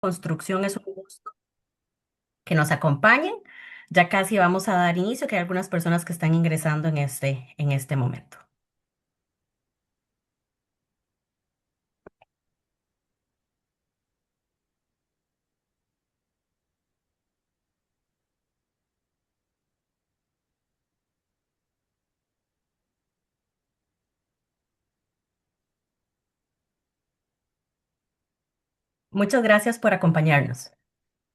Construcción es un gusto que nos acompañen. Ya casi vamos a dar inicio, que hay algunas personas que están ingresando en este momento. Muchas gracias por acompañarnos.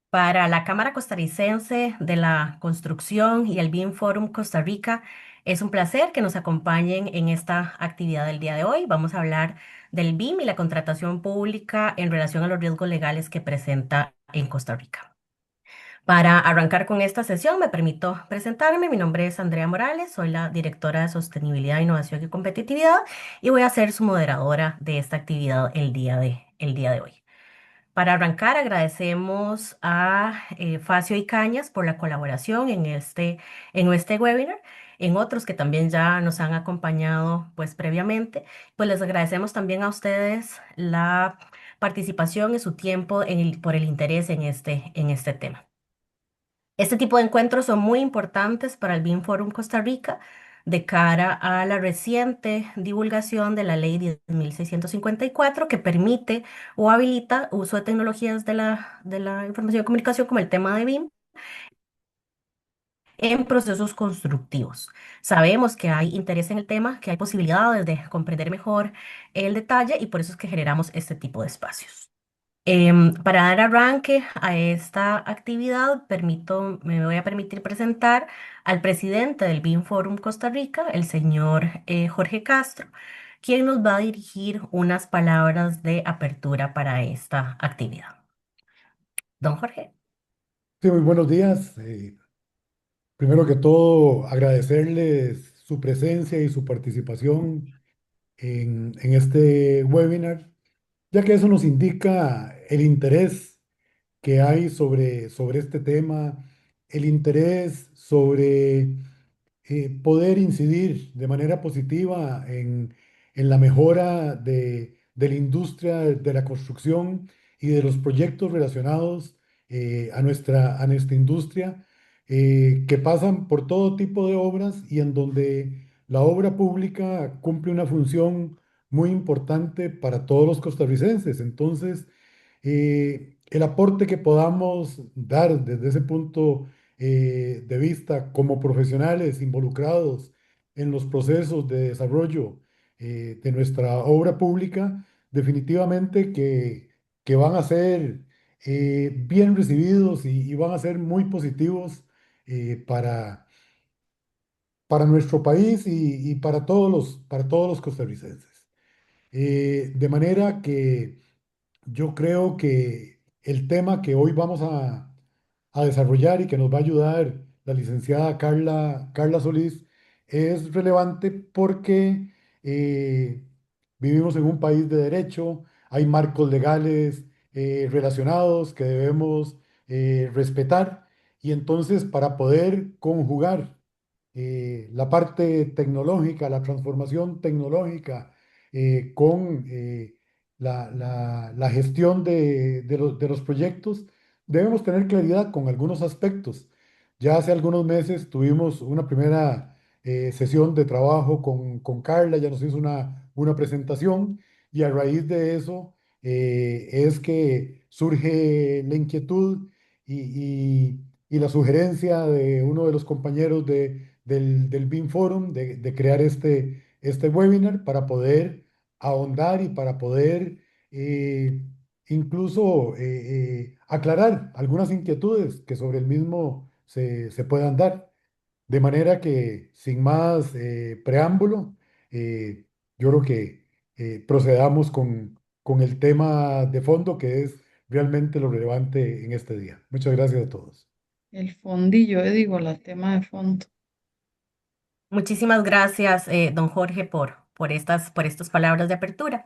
Para la Cámara Costarricense de la Construcción y el BIM Forum Costa Rica, es un placer que nos acompañen en esta actividad del día de hoy. Vamos a hablar del BIM y la contratación pública en relación a los riesgos legales que presenta en Costa Rica. Para arrancar con esta sesión, me permito presentarme. Mi nombre es Andrea Morales, soy la directora de Sostenibilidad, Innovación y Competitividad y voy a ser su moderadora de esta actividad el día de hoy. Para arrancar, agradecemos a Facio y Cañas por la colaboración en este webinar, en otros que también ya nos han acompañado pues previamente. Pues les agradecemos también a ustedes la participación y su tiempo por el interés en este tema. Este tipo de encuentros son muy importantes para el BIM Forum Costa Rica de cara a la reciente divulgación de la Ley 10.654 que permite o habilita uso de tecnologías de la información y comunicación como el tema de BIM en procesos constructivos. Sabemos que hay interés en el tema, que hay posibilidades de comprender mejor el detalle y por eso es que generamos este tipo de espacios. Para dar arranque a esta actividad, me voy a permitir presentar al presidente del BIM Forum Costa Rica, el señor Jorge Castro, quien nos va a dirigir unas palabras de apertura para esta actividad. Don Jorge. Sí, muy buenos días. Primero que todo, agradecerles su presencia y su participación en este webinar, ya que eso nos indica el interés que hay sobre este tema, el interés sobre poder incidir de manera positiva en la mejora de la industria de la construcción y de los proyectos relacionados a nuestra industria, que pasan por todo tipo de obras y en donde la obra pública cumple una función muy importante para todos los costarricenses. Entonces, el aporte que podamos dar desde ese punto de vista como profesionales involucrados en los procesos de desarrollo de nuestra obra pública, definitivamente que van a ser bien recibidos y van a ser muy positivos para nuestro país y para todos los costarricenses. De manera que yo creo que el tema que hoy vamos a desarrollar y que nos va a ayudar la licenciada Carla Solís es relevante porque vivimos en un país de derecho, hay marcos legales relacionados que debemos respetar y entonces para poder conjugar la parte tecnológica, la transformación tecnológica con la gestión de los proyectos, debemos tener claridad con algunos aspectos. Ya hace algunos meses tuvimos una primera sesión de trabajo con Carla, ya nos hizo una presentación y a raíz de eso es que surge la inquietud y la sugerencia de uno de los compañeros del BIM Forum de crear este webinar para poder ahondar y para poder eh, incluso aclarar algunas inquietudes que sobre el mismo se puedan dar. De manera que, sin más preámbulo, yo creo que procedamos con el tema de fondo que es realmente lo relevante en este día. Muchas gracias a todos. El fondillo, digo, la tema de fondo. Muchísimas gracias, don Jorge, por estas palabras de apertura.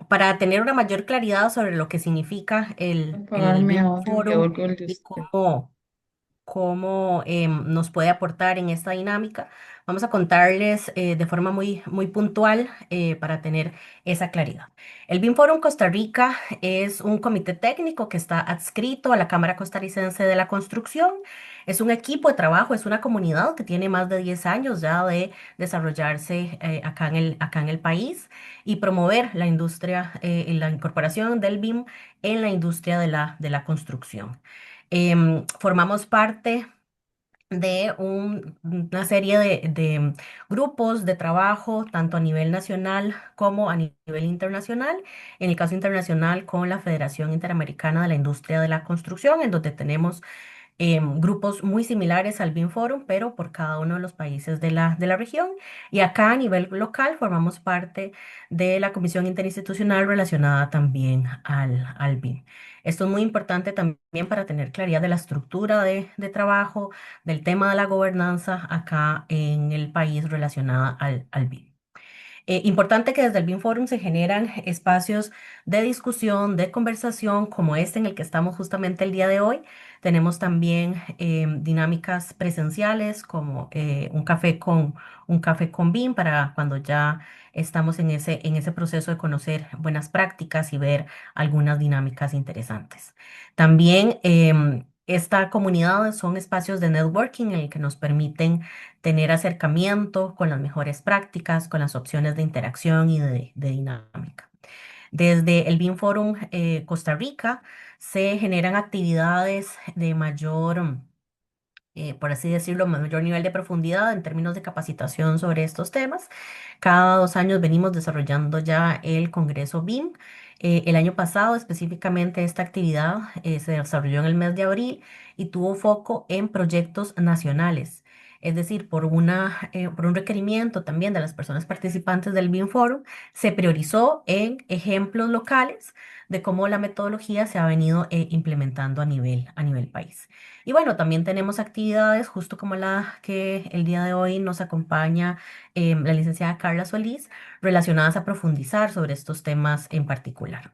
Para tener una mayor claridad sobre lo que significa Voy a el apagar mi BIM audio y Forum oigo el de y usted. cómo. cómo nos puede aportar en esta dinámica. Vamos a contarles de forma muy puntual para tener esa claridad. El BIM Forum Costa Rica es un comité técnico que está adscrito a la Cámara Costarricense de la Construcción. Es un equipo de trabajo, es una comunidad que tiene más de 10 años ya de desarrollarse acá en el país y promover la industria y la incorporación del BIM en la industria de de la construcción. Formamos parte de una serie de grupos de trabajo, tanto a nivel nacional como a nivel internacional. En el caso internacional, con la Federación Interamericana de la Industria de la Construcción, en donde tenemos grupos muy similares al BIM Forum, pero por cada uno de los países de de la región. Y acá a nivel local formamos parte de la Comisión Interinstitucional relacionada también al BIM. Esto es muy importante también para tener claridad de la estructura de trabajo, del tema de la gobernanza acá en el país relacionada al BIM. Importante que desde el BIM Forum se generan espacios de discusión, de conversación, como este en el que estamos justamente el día de hoy. Tenemos también dinámicas presenciales como un café con BIM para cuando ya estamos en en ese proceso de conocer buenas prácticas y ver algunas dinámicas interesantes. También esta comunidad son espacios de networking en el que nos permiten tener acercamiento con las mejores prácticas, con las opciones de interacción y de dinámica. Desde el BIM Forum Costa Rica se generan actividades de mayor por así decirlo, mayor nivel de profundidad en términos de capacitación sobre estos temas. Cada 2 años venimos desarrollando ya el Congreso BIM. El año pasado específicamente esta actividad se desarrolló en el mes de abril y tuvo foco en proyectos nacionales. Es decir, por un requerimiento también de las personas participantes del BIM Forum, se priorizó en ejemplos locales de cómo la metodología se ha venido implementando a nivel país. Y bueno, también tenemos actividades, justo como la que el día de hoy nos acompaña la licenciada Carla Solís, relacionadas a profundizar sobre estos temas en particular.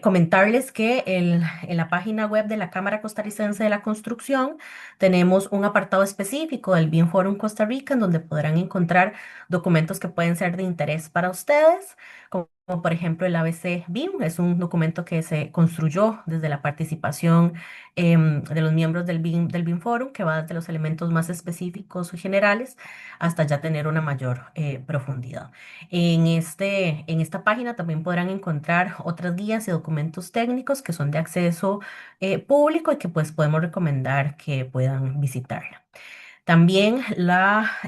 Comentarles que en la página web de la Cámara Costarricense de la Construcción tenemos un apartado específico del BIM Forum Costa Rica en donde podrán encontrar documentos que pueden ser de interés para ustedes, como por ejemplo el ABC BIM. Es un documento que se construyó desde la participación de los miembros del BIM Forum, que va desde los elementos más específicos y generales hasta ya tener una mayor profundidad. En esta página también podrán encontrar otras guías y documentos técnicos que son de acceso público y que pues podemos recomendar que puedan visitarla. También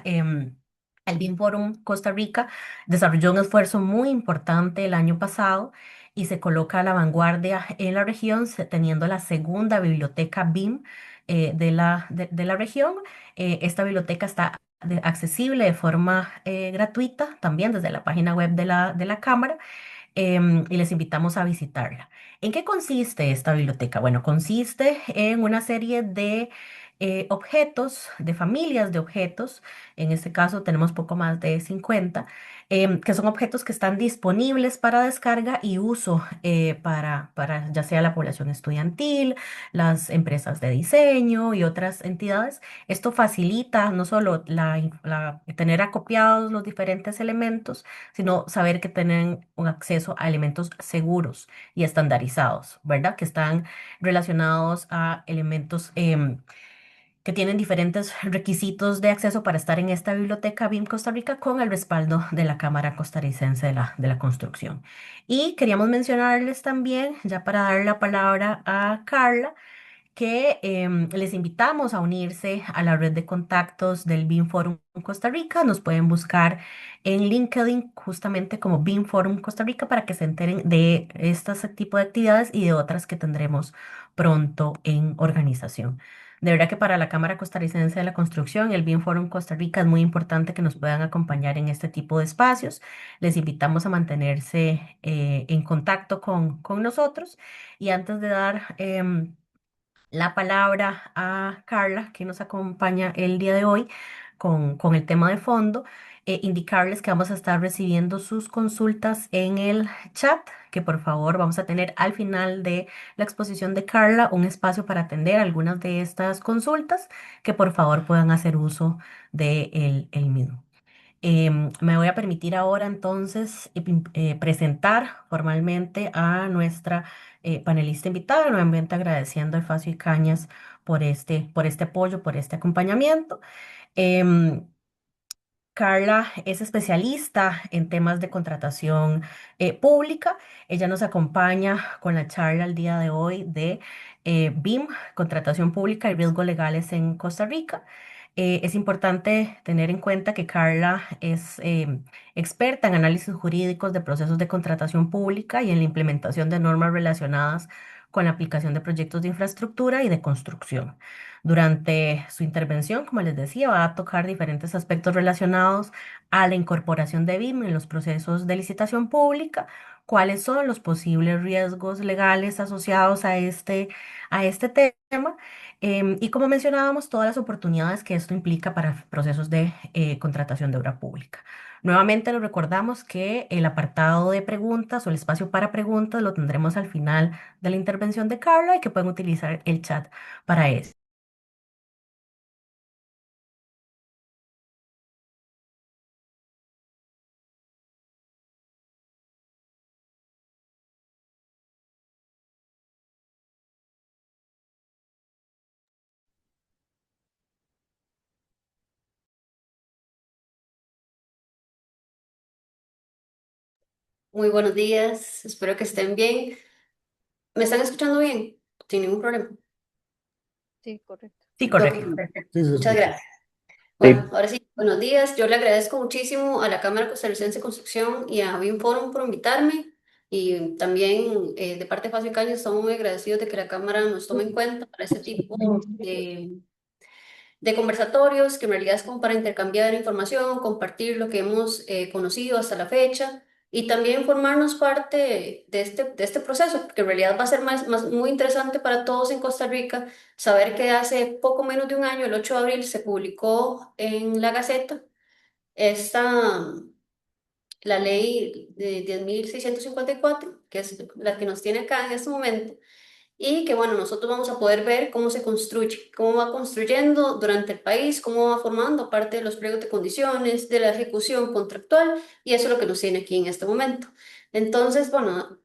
el BIM Forum Costa Rica desarrolló un esfuerzo muy importante el año pasado y se coloca a la vanguardia en la región, teniendo la segunda biblioteca BIM de la región. Esta biblioteca está accesible de forma gratuita también desde la página web de la Cámara y les invitamos a visitarla. ¿En qué consiste esta biblioteca? Bueno, consiste en una serie de objetos, de familias de objetos. En este caso tenemos poco más de 50, que son objetos que están disponibles para descarga y uso para ya sea la población estudiantil, las empresas de diseño y otras entidades. Esto facilita no solo tener acopiados los diferentes elementos, sino saber que tienen un acceso a elementos seguros y estandarizados, ¿verdad? Que están relacionados a elementos que tienen diferentes requisitos de acceso para estar en esta biblioteca BIM Costa Rica con el respaldo de la Cámara Costarricense de de la Construcción. Y queríamos mencionarles también, ya para dar la palabra a Carla, que les invitamos a unirse a la red de contactos del BIM Forum Costa Rica. Nos pueden buscar en LinkedIn justamente como BIM Forum Costa Rica para que se enteren de este tipo de actividades y de otras que tendremos pronto en organización. De verdad que para la Cámara Costarricense de la Construcción, el BIM Forum Costa Rica es muy importante que nos puedan acompañar en este tipo de espacios. Les invitamos a mantenerse en contacto con nosotros. Y antes de dar la palabra a Carla, que nos acompaña el día de hoy. con el tema de fondo, indicarles que vamos a estar recibiendo sus consultas en el chat, que por favor vamos a tener al final de la exposición de Carla un espacio para atender algunas de estas consultas, que por favor puedan hacer uso de el mismo. Me voy a permitir ahora entonces presentar formalmente a nuestra panelista invitada, nuevamente agradeciendo a Facio y Cañas por este apoyo, por este acompañamiento. Em, Carla es especialista en temas de contratación pública. Ella nos acompaña con la charla el día de hoy de BIM, Contratación Pública y Riesgos Legales en Costa Rica. Es importante tener en cuenta que Carla es experta en análisis jurídicos de procesos de contratación pública y en la implementación de normas relacionadas con la aplicación de proyectos de infraestructura y de construcción. Durante su intervención, como les decía, va a tocar diferentes aspectos relacionados a la incorporación de BIM en los procesos de licitación pública, cuáles son los posibles riesgos legales asociados a este tema, y como mencionábamos, todas las oportunidades que esto implica para procesos de contratación de obra pública. Nuevamente les recordamos que el apartado de preguntas o el espacio para preguntas lo tendremos al final de la intervención de Carla y que pueden utilizar el chat para eso. Muy buenos días, espero que estén bien. ¿Me están escuchando bien? Sin ningún problema. Sí, correcto. Sí, Ok, correcto. perfecto. Sí, se Muchas escucha. gracias. Bueno, ahora sí, buenos días. Yo le agradezco muchísimo a la Cámara Costarricense de Construcción y a BIMForum por invitarme. Y también de parte de Facio y Caño estamos muy agradecidos de que la Cámara nos tome en cuenta para este tipo de conversatorios, que en realidad es como para intercambiar información, compartir lo que hemos conocido hasta la fecha y también formarnos parte de este proceso, que en realidad va a ser muy interesante para todos en Costa Rica, saber que hace poco menos de un año, el 8 de abril, se publicó en la Gaceta esta, la ley de 10.654, que es la que nos tiene acá en este momento, y que bueno, nosotros vamos a poder ver cómo se construye, cómo va construyendo durante el país, cómo va formando parte de los pliegos de condiciones, de la ejecución contractual, y eso es lo que nos tiene aquí en este momento. Entonces, bueno,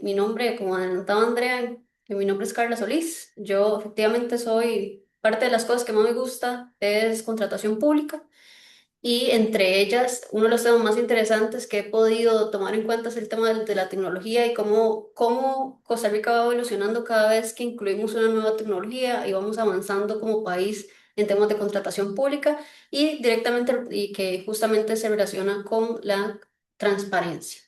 mi nombre, como adelantaba Andrea, mi nombre es Carla Solís. Yo efectivamente soy, parte de las cosas que más me gusta es contratación pública. Y entre ellas, uno de los temas más interesantes que he podido tomar en cuenta es el tema de la tecnología y cómo Costa Rica va evolucionando cada vez que incluimos una nueva tecnología y vamos avanzando como país en temas de contratación pública y directamente y que justamente se relaciona con la transparencia.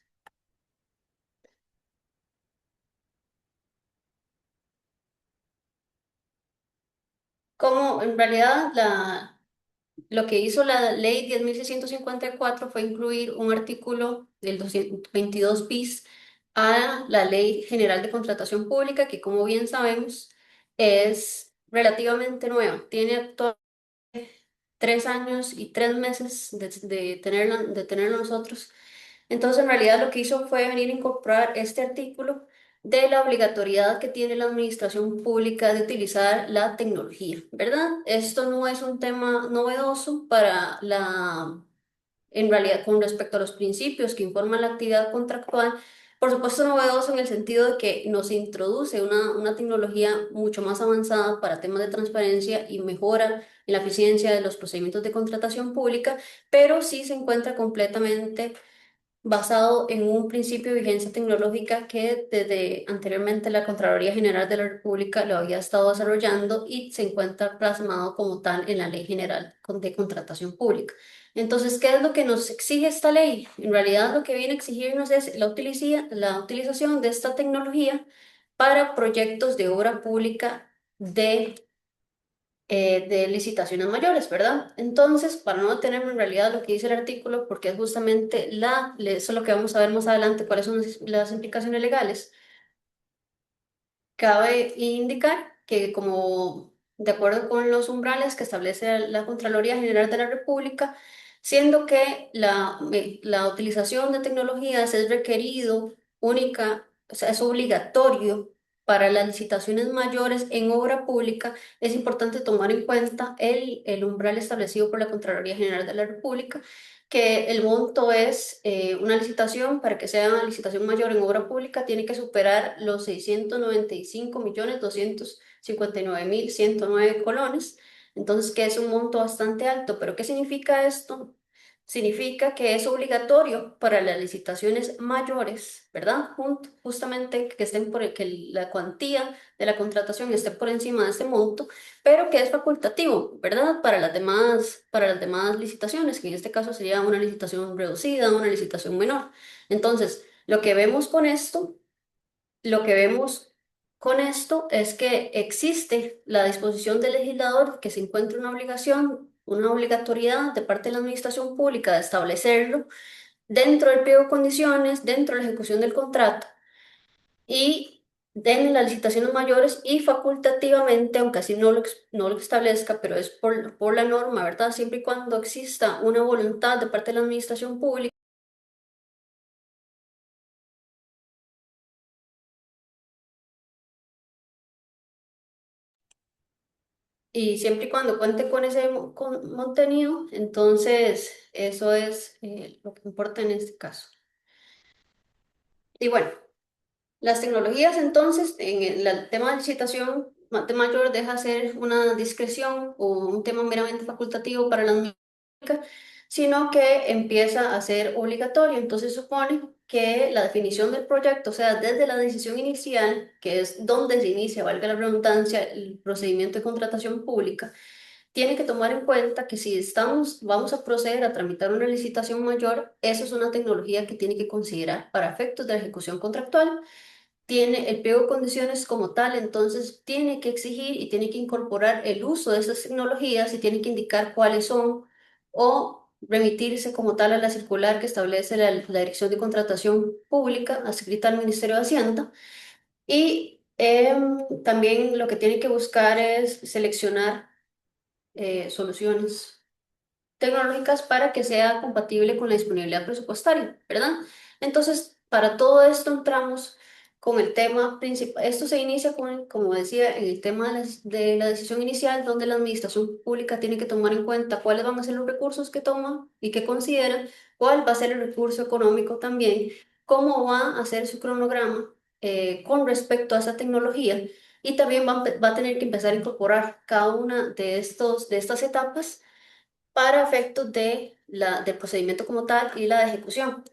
Como en realidad lo que hizo la ley 10.654 fue incluir un artículo del 222 bis a la Ley General de Contratación Pública, que como bien sabemos es relativamente nueva. Tiene 3 años y 3 meses de tenerla nosotros. Entonces, en realidad lo que hizo fue venir a incorporar este artículo de la obligatoriedad que tiene la administración pública de utilizar la tecnología, ¿verdad? Esto no es un tema novedoso para en realidad, con respecto a los principios que informan la actividad contractual, por supuesto novedoso en el sentido de que nos introduce una tecnología mucho más avanzada para temas de transparencia y mejora en la eficiencia de los procedimientos de contratación pública, pero sí se encuentra completamente basado en un principio de vigencia tecnológica que desde anteriormente la Contraloría General de la República lo había estado desarrollando y se encuentra plasmado como tal en la Ley General de Contratación Pública. Entonces, ¿qué es lo que nos exige esta ley? En realidad lo que viene a exigirnos es la utilización de esta tecnología para proyectos de obra pública de licitaciones mayores, ¿verdad? Entonces, para no detenerme en realidad lo que dice el artículo, porque es justamente eso es lo que vamos a ver más adelante, cuáles son las implicaciones legales, cabe indicar que como de acuerdo con los umbrales que establece la Contraloría General de la República, siendo que la utilización de tecnologías es requerido única, o sea, es obligatorio para las licitaciones mayores en obra pública. Es importante tomar en cuenta el umbral establecido por la Contraloría General de la República, que el monto es una licitación, para que sea una licitación mayor en obra pública, tiene que superar los 695.259.109 colones. Entonces, que es un monto bastante alto. ¿Pero qué significa esto? Significa que es obligatorio para las licitaciones mayores, ¿verdad? Justamente que estén que la cuantía de la contratación esté por encima de este monto, pero que es facultativo, ¿verdad? Para las demás licitaciones, que en este caso sería una licitación reducida, una licitación menor. Entonces, lo que vemos con esto es que existe la disposición del legislador, que se encuentra una obligación, una obligatoriedad de parte de la administración pública de establecerlo dentro del pliego de condiciones, dentro de la ejecución del contrato y en las licitaciones mayores, y facultativamente, aunque así no lo establezca, pero es por la norma, ¿verdad? Siempre y cuando exista una voluntad de parte de la administración pública. Y siempre y cuando cuente con ese contenido, entonces eso es lo que importa en este caso. Y bueno, las tecnologías, entonces, en el tema de licitación de mayor deja de ser una discreción o un tema meramente facultativo para la administración, sino que empieza a ser obligatorio. Entonces supone que la definición del proyecto, o sea, desde la decisión inicial, que es donde se inicia, valga la redundancia, el procedimiento de contratación pública, tiene que tomar en cuenta que si vamos a proceder a tramitar una licitación mayor, eso es una tecnología que tiene que considerar para efectos de la ejecución contractual. Tiene el pliego de condiciones como tal, entonces tiene que exigir y tiene que incorporar el uso de esas tecnologías y tiene que indicar cuáles son, o remitirse como tal a la circular que establece la Dirección de Contratación Pública adscrita al Ministerio de Hacienda. Y también lo que tiene que buscar es seleccionar soluciones tecnológicas para que sea compatible con la disponibilidad presupuestaria, ¿verdad? Entonces, para todo esto entramos con el tema principal. Esto se inicia con, como decía, en el tema de la decisión inicial, donde la administración pública tiene que tomar en cuenta cuáles van a ser los recursos que toma y que considera, cuál va a ser el recurso económico también, cómo va a ser su cronograma con respecto a esa tecnología. Y también va a tener que empezar a incorporar cada una de estas etapas para efectos del procedimiento como tal y la de ejecución.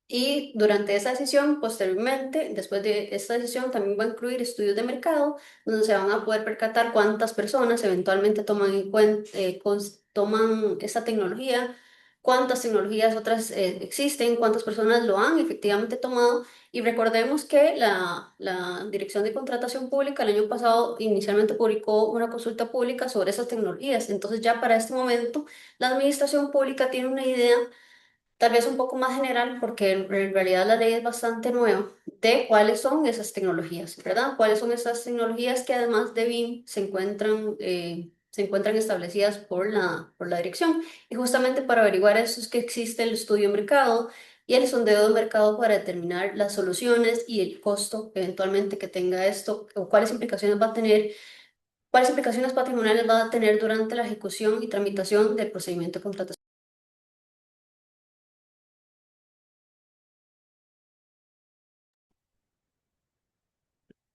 Y durante esa decisión, posteriormente, después de esta decisión, también va a incluir estudios de mercado, donde se van a poder percatar cuántas personas eventualmente toman en cuenta, toman esta tecnología, cuántas tecnologías otras existen, cuántas personas lo han efectivamente tomado. Y recordemos que la Dirección de Contratación Pública el año pasado inicialmente publicó una consulta pública sobre esas tecnologías. Entonces ya para este momento la Administración Pública tiene una idea tal vez un poco más general, porque en realidad la ley es bastante nueva, de cuáles son esas tecnologías, ¿verdad? Cuáles son esas tecnologías que además de BIM se encuentran establecidas por la dirección. Y justamente para averiguar eso es que existe el estudio de mercado y el sondeo de mercado para determinar las soluciones y el costo eventualmente que tenga esto, o cuáles implicaciones va a tener, cuáles implicaciones patrimoniales va a tener durante la ejecución y tramitación del procedimiento de contratación.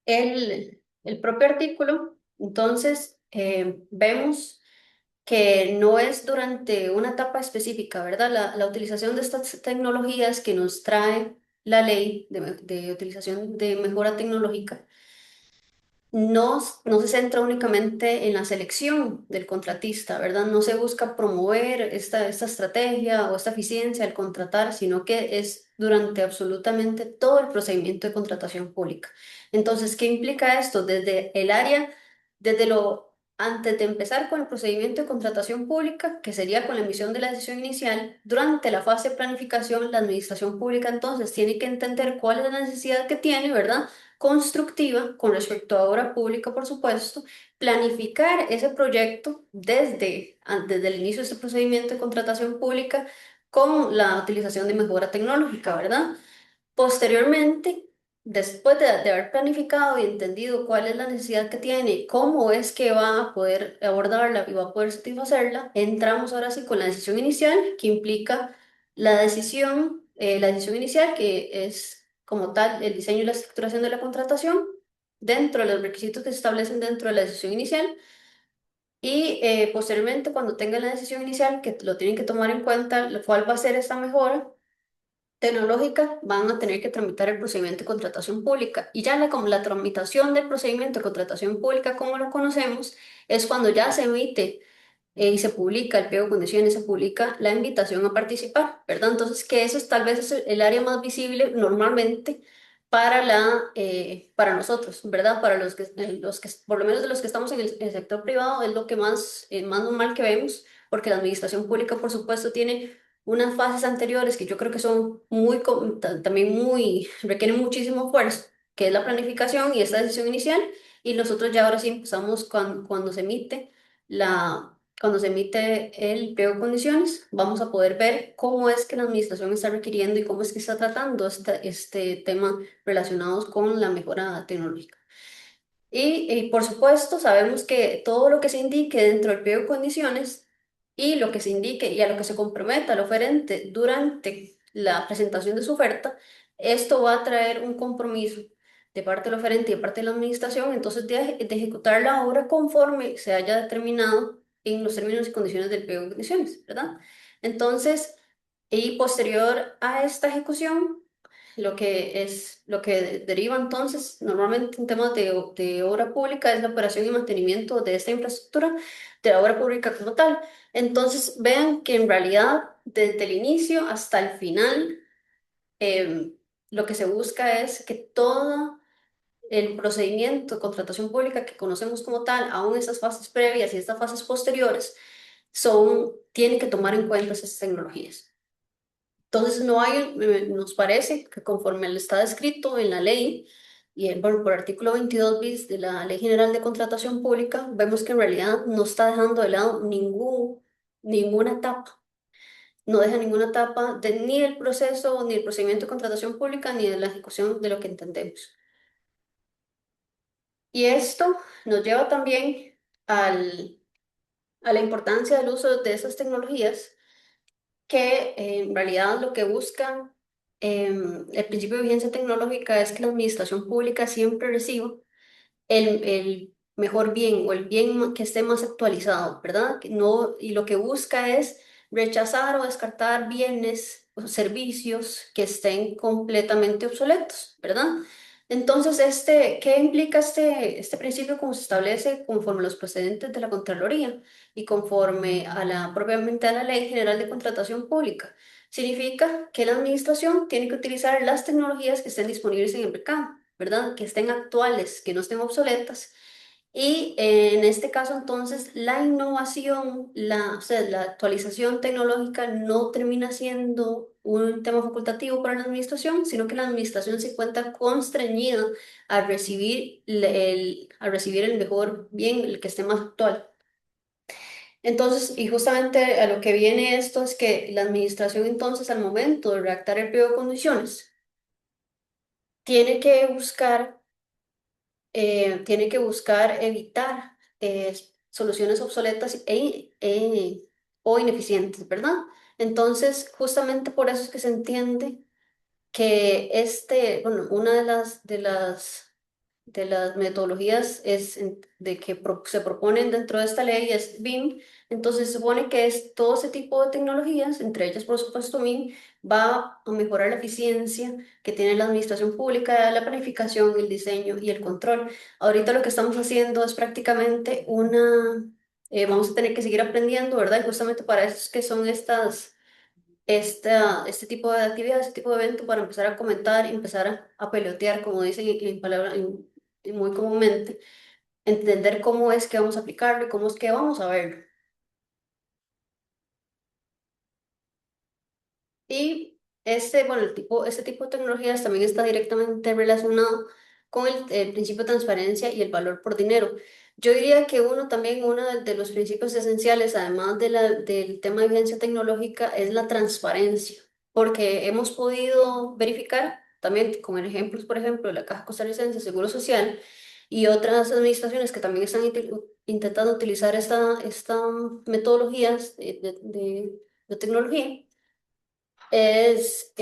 El propio artículo, entonces, vemos que no es durante una etapa específica, ¿verdad? La utilización de estas tecnologías que nos trae la ley de utilización de mejora tecnológica no se centra únicamente en la selección del contratista, ¿verdad? No se busca promover esta estrategia o esta eficiencia al contratar, sino que es durante absolutamente todo el procedimiento de contratación pública. Entonces, ¿qué implica esto? Desde el área, antes de empezar con el procedimiento de contratación pública, que sería con la emisión de la decisión inicial, durante la fase de planificación, la administración pública entonces tiene que entender cuál es la necesidad que tiene, ¿verdad? constructiva con respecto a obra pública, por supuesto, planificar ese proyecto desde el inicio de este procedimiento de contratación pública con la utilización de mejora tecnológica, ¿verdad? Posteriormente, después de haber planificado y entendido cuál es la necesidad que tiene, cómo es que va a poder abordarla y va a poder satisfacerla, entramos ahora sí con la decisión inicial, que implica la decisión inicial, que es como tal el diseño y la estructuración de la contratación, dentro de los requisitos que se establecen dentro de la decisión inicial. Y posteriormente, cuando tengan la decisión inicial, que lo tienen que tomar en cuenta, cuál va a ser esta mejora tecnológica, van a tener que tramitar el procedimiento de contratación pública. Y ya como la tramitación del procedimiento de contratación pública, como lo conocemos, es cuando ya se emite y se publica el pliego de condiciones, se publica la invitación a participar, ¿verdad? Entonces, que eso es tal vez es el área más visible normalmente para nosotros, ¿verdad? Para los que, por lo menos de los que estamos en el sector privado, es lo que más normal que vemos, porque la administración pública, por supuesto, tiene unas fases anteriores que yo creo que son también requieren muchísimo esfuerzo, que es la planificación y esta decisión inicial, y nosotros ya ahora sí empezamos cuando se emite el pliego de condiciones, vamos a poder ver cómo es que la administración está requiriendo y cómo es que está tratando este tema relacionados con la mejora tecnológica. Y, por supuesto, sabemos que todo lo que se indique dentro del pliego de condiciones y lo que se indique y a lo que se comprometa el oferente durante la presentación de su oferta, esto va a traer un compromiso de parte del oferente y de parte de la administración, entonces de ejecutar la obra conforme se haya determinado en los términos y condiciones del pliego de condiciones, ¿verdad? Entonces, y posterior a esta ejecución, lo que deriva entonces normalmente en temas de obra pública es la operación y mantenimiento de esta infraestructura, de la obra pública como tal. Entonces, vean que en realidad desde el inicio hasta el final, em, lo que se busca es que todo el procedimiento de contratación pública que conocemos como tal, aún esas fases previas y estas fases posteriores, tienen que tomar en cuenta esas tecnologías. Entonces, nos parece que conforme está descrito en la ley y bueno, por artículo 22 bis de la Ley General de Contratación Pública, vemos que en realidad no está dejando de lado ninguna etapa, no deja ninguna etapa ni del proceso, ni del procedimiento de contratación pública, ni de la ejecución de lo que entendemos. Y esto nos lleva también a la importancia del uso de esas tecnologías que en realidad lo que buscan el principio de vigencia tecnológica es que la administración pública siempre reciba el mejor bien o el bien que esté más actualizado, ¿verdad? Que no, y lo que busca es rechazar o descartar bienes o servicios que estén completamente obsoletos, ¿verdad? Entonces, ¿qué implica este principio como se establece conforme los precedentes de la Contraloría y conforme propiamente a la Ley General de Contratación Pública? Significa que la administración tiene que utilizar las tecnologías que estén disponibles en el mercado, ¿verdad? Que estén actuales, que no estén obsoletas. Y en este caso, entonces, la innovación, o sea, la actualización tecnológica no termina siendo un tema facultativo para la administración, sino que la administración se encuentra constreñida a recibir el mejor bien, el que esté más actual. Entonces, y justamente a lo que viene esto es que la administración, entonces, al momento de redactar el pliego de condiciones, tiene que buscar evitar soluciones obsoletas o ineficientes, ¿verdad? Entonces, justamente por eso es que se entiende que bueno, una de las metodologías de que se proponen dentro de esta ley es BIM. Entonces se supone que todo ese tipo de tecnologías, entre ellas por supuesto BIM, va a mejorar la eficiencia que tiene la administración pública, la planificación, el diseño y el control. Ahorita lo que estamos haciendo es prácticamente vamos a tener que seguir aprendiendo, ¿verdad? Y justamente para eso es que son este tipo de actividades, este tipo de evento para empezar a comentar, empezar a pelotear, como dicen muy comúnmente, entender cómo es que vamos a aplicarlo y cómo es que vamos a verlo. Y bueno, este tipo de tecnologías también está directamente relacionado con el principio de transparencia y el valor por dinero. Yo diría que uno de los principios esenciales, además del tema de evidencia tecnológica, es la transparencia, porque hemos podido verificar también con ejemplos, por ejemplo, de la Caja Costarricense de Seguro Social y otras administraciones que también están intentando utilizar esta metodologías de tecnología, es,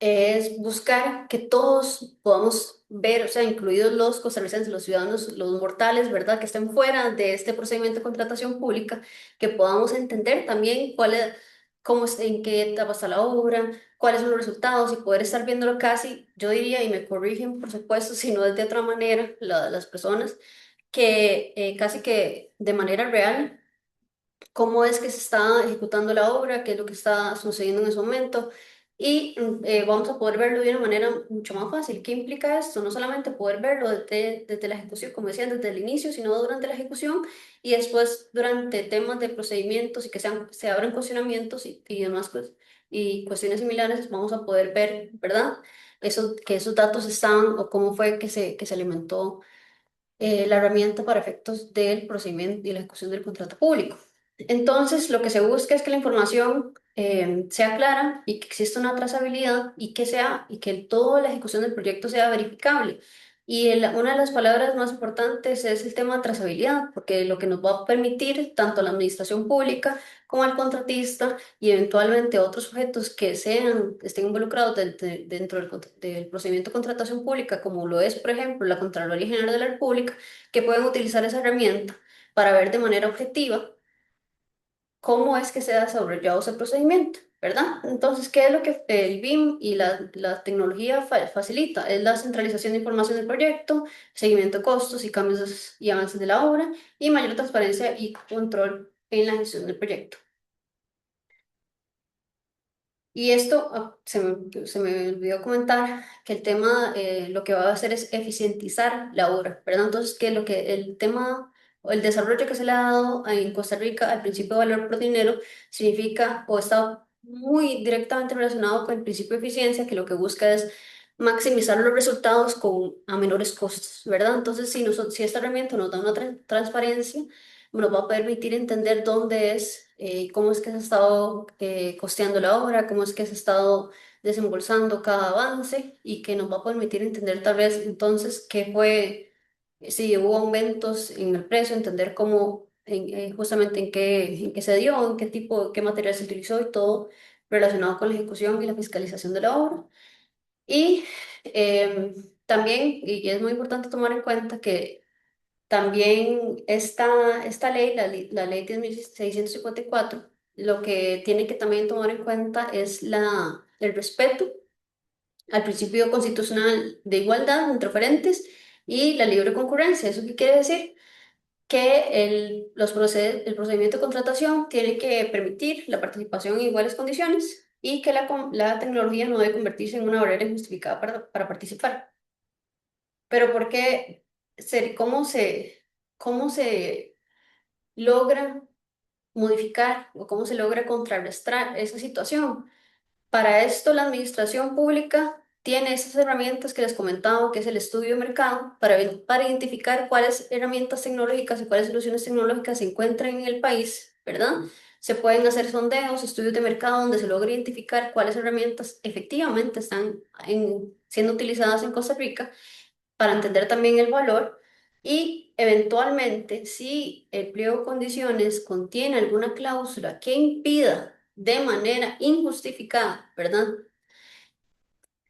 es buscar que todos podamos ver, o sea, incluidos los costarricenses, los ciudadanos, los mortales, ¿verdad?, que estén fuera de este procedimiento de contratación pública, que podamos entender también en qué etapa está la obra, cuáles son los resultados y poder estar viéndolo casi, yo diría, y me corrigen, por supuesto, si no es de otra manera, las personas, que casi que de manera real cómo es que se está ejecutando la obra, qué es lo que está sucediendo en ese momento y vamos a poder verlo de una manera mucho más fácil. ¿Qué implica esto? No solamente poder verlo desde la ejecución, como decían, desde el inicio, sino durante la ejecución y después durante temas de procedimientos y que se abran cuestionamientos y demás cosas y cuestiones similares, vamos a poder ver, ¿verdad? Que esos datos están o cómo fue que se alimentó la herramienta para efectos del procedimiento y la ejecución del contrato público. Entonces, lo que se busca es que la información sea clara y que exista una trazabilidad y que toda la ejecución del proyecto sea verificable. Y una de las palabras más importantes es el tema de trazabilidad, porque lo que nos va a permitir tanto a la administración pública como al contratista y eventualmente a otros sujetos que estén involucrados dentro del procedimiento de contratación pública, como lo es, por ejemplo, la Contraloría General de la República, que pueden utilizar esa herramienta para ver de manera objetiva cómo es que se ha desarrollado ese procedimiento, ¿verdad? Entonces, ¿qué es lo que el BIM y la tecnología facilita? Es la centralización de información del proyecto, seguimiento de costos y cambios y avances de la obra y mayor transparencia y control en la gestión del proyecto. Y esto, se me olvidó comentar que el tema lo que va a hacer es eficientizar la obra, ¿verdad? Entonces, que lo que el tema o el desarrollo que se le ha dado en Costa Rica al principio de valor por dinero significa o está muy directamente relacionado con el principio de eficiencia, que lo que busca es maximizar los resultados a menores costos, ¿verdad? Entonces, si esta herramienta nos da una transparencia, nos va a permitir entender dónde es, cómo es que se ha estado costeando la obra, cómo es que se ha estado desembolsando cada avance y que nos va a permitir entender tal vez entonces qué fue, si hubo aumentos en el precio, entender cómo, justamente en qué se dio, en qué tipo, qué material se utilizó y todo relacionado con la ejecución y la fiscalización de la obra. Y también, y es muy importante tomar en cuenta que también esta ley, la ley 10.654, lo que tiene que también tomar en cuenta es el respeto al principio constitucional de igualdad entre oferentes y la libre concurrencia. ¿Eso qué quiere decir? Que el procedimiento de contratación tiene que permitir la participación en iguales condiciones y que la tecnología no debe convertirse en una barrera injustificada para participar. Pero ¿por qué? ¿Cómo se logra modificar o cómo se logra contrarrestar esa situación? Para esto, la administración pública tiene esas herramientas que les comentaba, que es el estudio de mercado, para identificar cuáles herramientas tecnológicas y cuáles soluciones tecnológicas se encuentran en el país, ¿verdad? Se pueden hacer sondeos, estudios de mercado, donde se logra identificar cuáles herramientas efectivamente están siendo utilizadas en Costa Rica para entender también el valor y eventualmente si el pliego de condiciones contiene alguna cláusula que impida de manera injustificada, ¿verdad?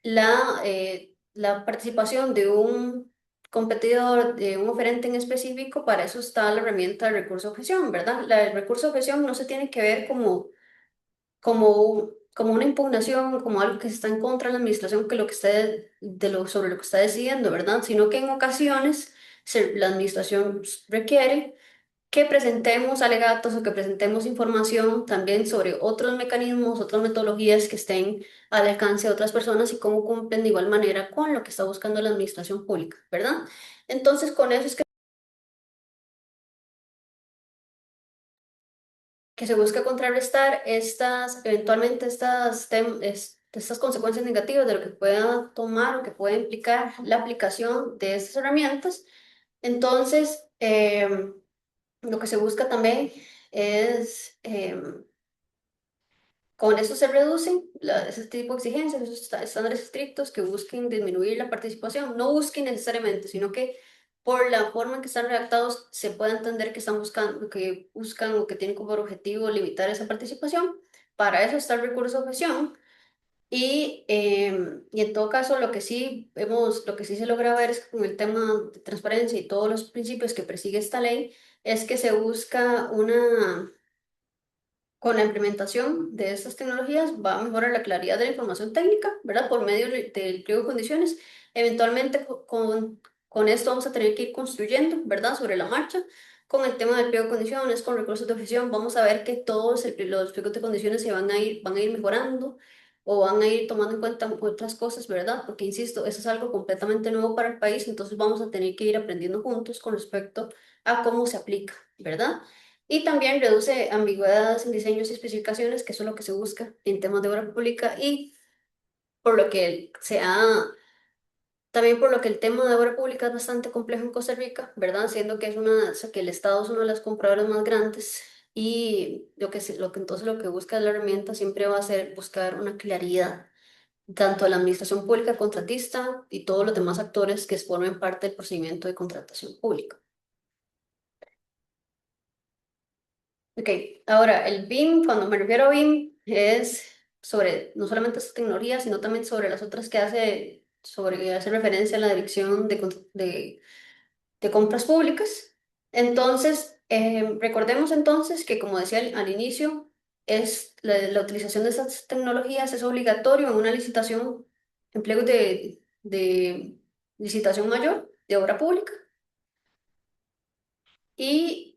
La participación de un competidor, de un oferente en específico, para eso está la herramienta de recurso de objeción, ¿verdad? El recurso de objeción no se tiene que ver como una impugnación, como algo que está en contra de la administración, que lo que está sobre lo que está decidiendo, ¿verdad? Sino que en ocasiones la administración requiere que presentemos alegatos o que presentemos información también sobre otros mecanismos, otras metodologías que estén al alcance de otras personas y cómo cumplen de igual manera con lo que está buscando la administración pública, ¿verdad? Entonces, con eso es que se busca contrarrestar eventualmente de estas consecuencias negativas, de lo que pueda tomar o que pueda implicar la aplicación de estas herramientas. Entonces, lo que se busca también es, con eso se reducen ese tipo de exigencias, esos estándares estrictos que busquen disminuir la participación. No busquen necesariamente, sino que por la forma en que están redactados se puede entender que están buscando, que buscan o que tienen como objetivo limitar esa participación. Para eso está el recurso de objeción. Y en todo caso, lo que sí se logra ver es que con el tema de transparencia y todos los principios que persigue esta ley, es que se busca con la implementación de estas tecnologías va a mejorar la claridad de la información técnica, ¿verdad? Por medio del pliego de condiciones. Eventualmente con esto vamos a tener que ir construyendo, ¿verdad? Sobre la marcha. Con el tema del pliego de condiciones, con recursos de objeción, vamos a ver que todos los pliegos de condiciones van a ir mejorando o van a ir tomando en cuenta otras cosas, ¿verdad? Porque, insisto, eso es algo completamente nuevo para el país, entonces vamos a tener que ir aprendiendo juntos con respecto a cómo se aplica, ¿verdad? Y también reduce ambigüedades en diseños y especificaciones, que eso es lo que se busca en temas de obra pública y por lo que también por lo que el tema de obra pública es bastante complejo en Costa Rica, ¿verdad? Siendo que o sea, que el Estado es uno de los compradores más grandes y lo que busca la herramienta siempre va a ser buscar una claridad, tanto a la administración pública contratista y todos los demás actores que formen parte del procedimiento de contratación pública. Ok, ahora el BIM, cuando me refiero a BIM, es sobre no solamente esta tecnología, sino también sobre las otras que hace referencia a la dirección de compras públicas. Entonces, recordemos entonces que, como decía al inicio, la utilización de estas tecnologías es obligatorio en una licitación, empleos de licitación mayor de obra pública. Y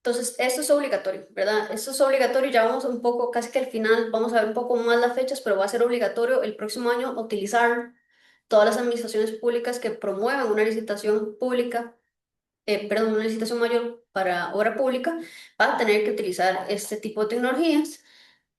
entonces, esto es obligatorio, ¿verdad? Esto es obligatorio, ya vamos un poco, casi que al final, vamos a ver un poco más las fechas, pero va a ser obligatorio el próximo año utilizar todas las administraciones públicas que promuevan una licitación pública, perdón, una licitación mayor para obra pública, va a tener que utilizar este tipo de tecnologías.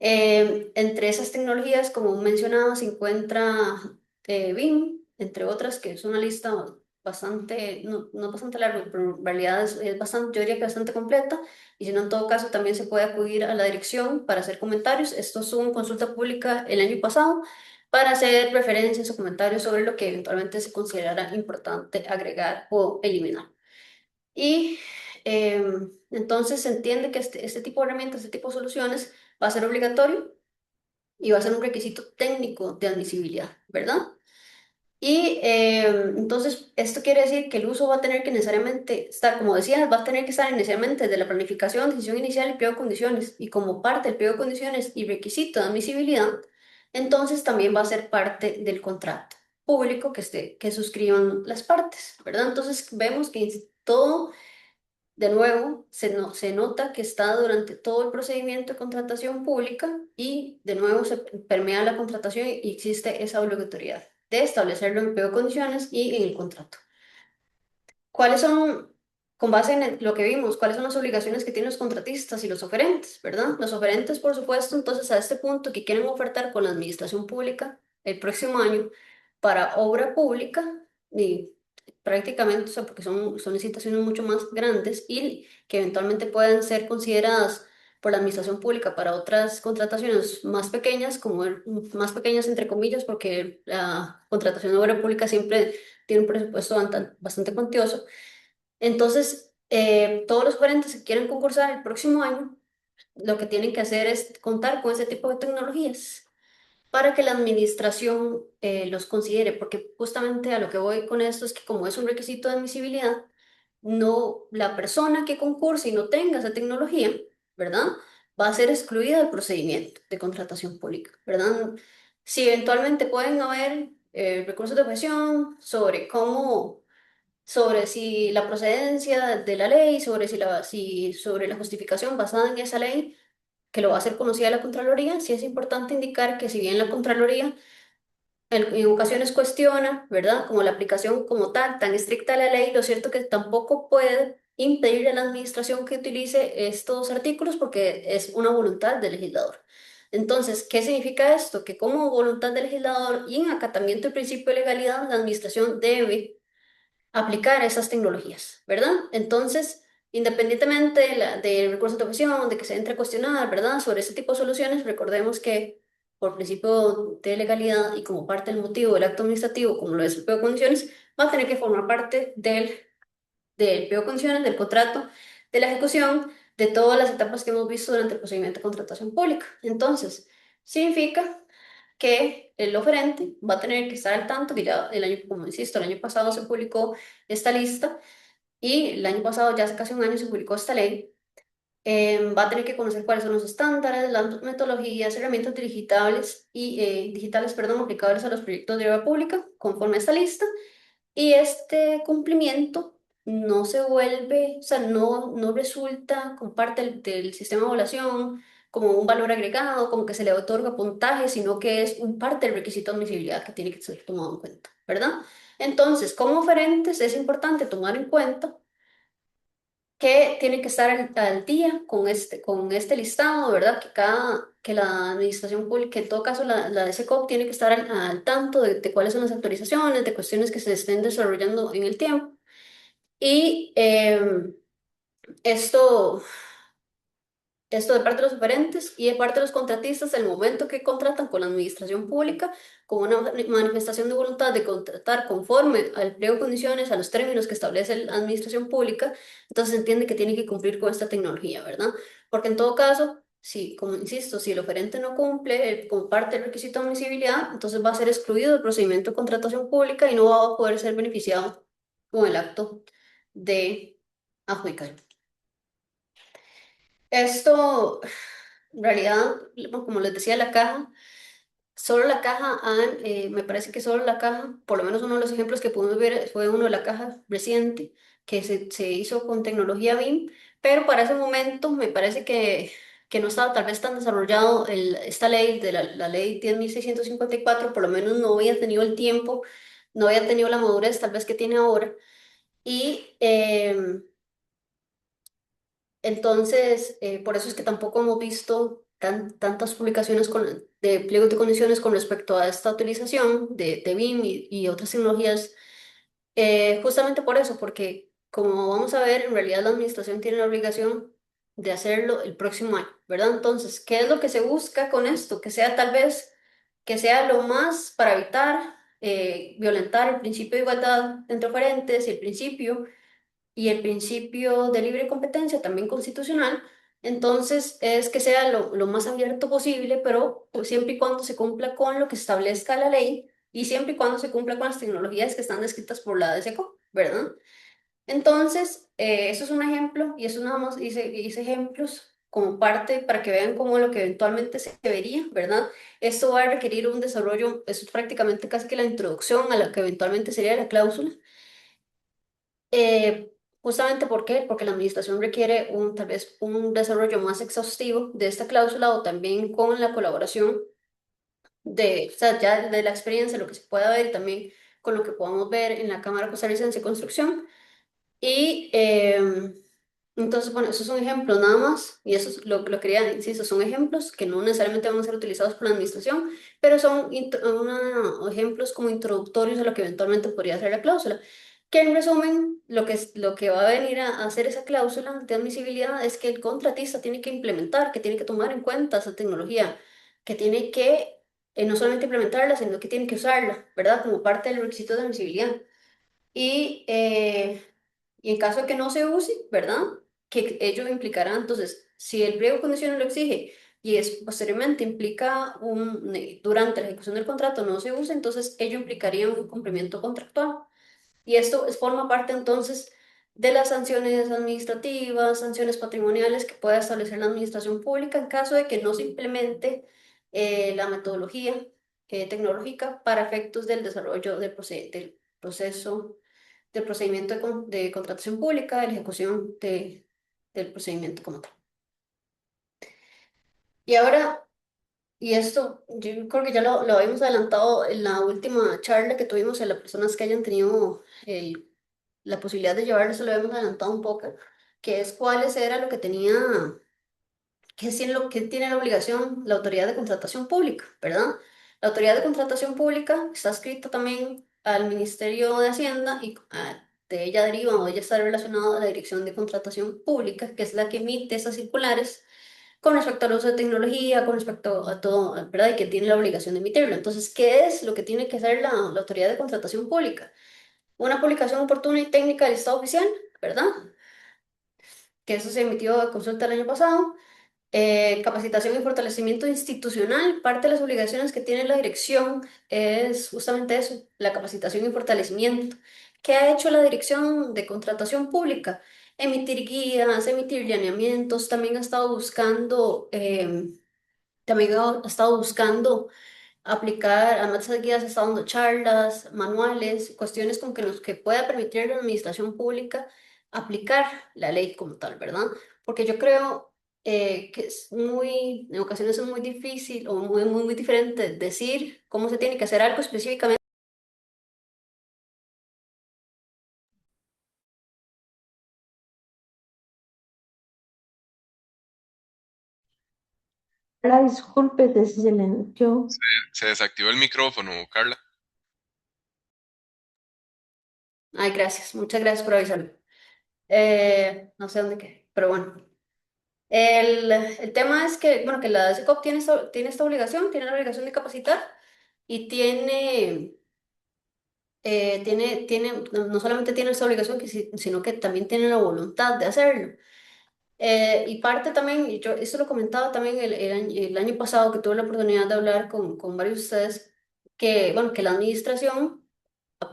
Entre esas tecnologías, como mencionaba, se encuentra BIM, entre otras, que es una lista bastante, no bastante larga, pero en realidad es bastante, yo diría que bastante completa, y si no, en todo caso, también se puede acudir a la dirección para hacer comentarios. Esto estuvo en consulta pública el año pasado para hacer referencias o comentarios sobre lo que eventualmente se considerara importante agregar o eliminar. Y entonces se entiende que este tipo de herramientas, este tipo de soluciones va a ser obligatorio y va a ser un requisito técnico de admisibilidad, ¿verdad? Y entonces esto quiere decir que el uso va a tener que necesariamente estar, como decía, va a tener que estar inicialmente desde la planificación, decisión inicial y pliego de condiciones. Y como parte del pliego de condiciones y requisito de admisibilidad, entonces también va a ser parte del contrato público que suscriban las partes, ¿verdad? Entonces vemos que todo de nuevo, se nota que está durante todo el procedimiento de contratación pública y de nuevo se permea la contratación y existe esa obligatoriedad de establecerlo en pliego de condiciones y en el contrato. ¿Cuáles son, con base en lo que vimos, cuáles son las obligaciones que tienen los contratistas y los oferentes, ¿verdad? Los oferentes, por supuesto, entonces a este punto que quieren ofertar con la administración pública el próximo año para obra pública y prácticamente, o sea, porque son licitaciones mucho más grandes y que eventualmente pueden ser consideradas por la administración pública para otras contrataciones más pequeñas, más pequeñas entre comillas, porque la contratación de obra pública siempre tiene un presupuesto bastante cuantioso. Entonces, todos los gerentes que quieran concursar el próximo año, lo que tienen que hacer es contar con ese tipo de tecnologías para que la administración los considere, porque justamente a lo que voy con esto es que como es un requisito de admisibilidad, no la persona que concurse y no tenga esa tecnología, ¿verdad? Va a ser excluida del procedimiento de contratación pública, ¿verdad? Si eventualmente pueden haber recursos de objeción sobre si la procedencia de la ley, sobre la justificación basada en esa ley, que lo va a hacer conocida la Contraloría, sí es importante indicar que si bien la Contraloría en ocasiones cuestiona, ¿verdad? Como la aplicación como tal, tan estricta de la ley, lo cierto que tampoco puede impedir a la administración que utilice estos artículos porque es una voluntad del legislador. Entonces, ¿qué significa esto? Que como voluntad del legislador y en acatamiento del principio de legalidad, la administración debe aplicar esas tecnologías, ¿verdad? Entonces, independientemente del recurso de objeción, de que se entre a cuestionar, ¿verdad? Sobre este tipo de soluciones, recordemos que por principio de legalidad y como parte del motivo del acto administrativo, como lo es el pliego de condiciones, va a tener que formar parte del pliego de condiciones, del contrato, de la ejecución, de todas las etapas que hemos visto durante el procedimiento de contratación pública. Entonces, significa que el oferente va a tener que estar al tanto, que ya el año, como insisto, el año pasado se publicó esta lista y el año pasado, ya hace casi un año, se publicó esta ley. Va a tener que conocer cuáles son los estándares, las metodologías, herramientas digitales, perdón, aplicables a los proyectos de obra pública conforme a esta lista. Y este cumplimiento no se vuelve, o sea, no resulta como parte del sistema de evaluación, como un valor agregado, como que se le otorga puntaje, sino que es un parte del requisito de admisibilidad que tiene que ser tomado en cuenta, ¿verdad? Entonces, como oferentes es importante tomar en cuenta que tienen que estar al día con este listado, ¿verdad? Que la administración pública, en todo caso la DSCOP, tiene que estar al tanto de cuáles son las actualizaciones, de cuestiones que se estén desarrollando en el tiempo. Y esto, esto de parte de los oferentes y de parte de los contratistas, el momento que contratan con la administración pública, con una manifestación de voluntad de contratar conforme al pliego de condiciones, a los términos que establece la administración pública, entonces se entiende que tiene que cumplir con esta tecnología, ¿verdad? Porque en todo caso, si, como insisto, si el oferente no cumple como parte del requisito de admisibilidad, entonces va a ser excluido del procedimiento de contratación pública y no va a poder ser beneficiado con el acto de adjudicar. Esto, en realidad, como les decía, la caja, solo la caja, me parece que solo la caja, por lo menos uno de los ejemplos que pudimos ver fue uno de la caja reciente, que se hizo con tecnología BIM, pero para ese momento me parece que no estaba tal vez tan desarrollado esta ley, de la ley 10.654, por lo menos no había tenido el tiempo, no había tenido la madurez tal vez que tiene ahora, y entonces, por eso es que tampoco hemos visto tantas publicaciones de pliegos de condiciones con respecto a esta utilización de BIM y otras tecnologías, justamente por eso, porque como vamos a ver, en realidad la administración tiene la obligación de hacerlo el próximo año, ¿verdad? Entonces, ¿qué es lo que se busca con esto? Que sea tal vez, que sea lo más para evitar violentar el principio de igualdad entre oferentes y el principio de libre competencia también constitucional, entonces es que sea lo más abierto posible, pero pues, siempre y cuando se cumpla con lo que establezca la ley y siempre y cuando se cumpla con las tecnologías que están descritas por la DSECO, ¿verdad? Entonces, eso es un ejemplo y eso nada más hice ejemplos como parte para que vean cómo lo que eventualmente se vería, ¿verdad? Esto va a requerir un desarrollo, eso es prácticamente casi que la introducción a lo que eventualmente sería la cláusula. Eh, Justamente ¿por qué? Porque la administración requiere tal vez un desarrollo más exhaustivo de esta cláusula o también con la colaboración o sea, ya de la experiencia, lo que se pueda ver y también con lo que podamos ver en la Cámara Costarricense de Construcción. Y entonces, bueno, esos son ejemplos nada más, y eso es lo quería, insisto, son ejemplos que no necesariamente van a ser utilizados por la administración, pero son ejemplos como introductorios a lo que eventualmente podría ser la cláusula. Que en resumen, lo que va a venir a hacer esa cláusula de admisibilidad es que el contratista tiene que implementar, que tiene que tomar en cuenta esa tecnología, que tiene que no solamente implementarla, sino que tiene que usarla, ¿verdad? Como parte del requisito de admisibilidad. Y, y en caso de que no se use, ¿verdad? Que ello implicará, entonces, si el pliego de condiciones lo exige y es posteriormente implica durante la ejecución del contrato no se usa, entonces ello implicaría un cumplimiento contractual. Y esto forma parte entonces de las sanciones administrativas, sanciones patrimoniales que pueda establecer la administración pública en caso de que no se implemente la metodología tecnológica para efectos del desarrollo del proceso, del procedimiento de contratación pública, de la ejecución del procedimiento como tal. Y ahora, y esto yo creo que ya lo habíamos adelantado en la última charla que tuvimos en las personas que hayan tenido la posibilidad de llevarlo, se lo habíamos adelantado un poco, que es cuáles era lo que tenía que tiene la obligación la autoridad de contratación pública, ¿verdad? La autoridad de contratación pública está adscrita también al Ministerio de Hacienda y de ella deriva o ella está relacionada a la Dirección de Contratación Pública, que es la que emite esas circulares con respecto al uso de tecnología, con respecto a todo, ¿verdad? Y que tiene la obligación de emitirlo. Entonces, ¿qué es lo que tiene que hacer la autoridad de contratación pública? Una publicación oportuna y técnica del Estado oficial, ¿verdad? Que eso se emitió a consulta el año pasado. Capacitación y fortalecimiento institucional. Parte de las obligaciones que tiene la dirección es justamente eso, la capacitación y fortalecimiento. ¿Qué ha hecho la dirección de contratación pública? Emitir guías, emitir lineamientos, también ha estado buscando, aplicar, además de esas guías, está dando charlas, manuales, cuestiones con que nos que pueda permitir a la administración pública aplicar la ley como tal, ¿verdad? Porque yo creo que en ocasiones es muy difícil o muy diferente decir cómo se tiene que hacer algo específicamente. La disculpe, se le yo. Se desactivó el micrófono, Carla. Ay, gracias, muchas gracias por avisarme. No sé dónde quedé, pero bueno. El tema es que, bueno, que la SECOP tiene esta obligación, tiene la obligación de capacitar y no solamente tiene esa obligación, sino que también tiene la voluntad de hacerlo. Y parte también, y yo eso lo comentaba también el año pasado que tuve la oportunidad de hablar con varios de ustedes, que, bueno, que la administración,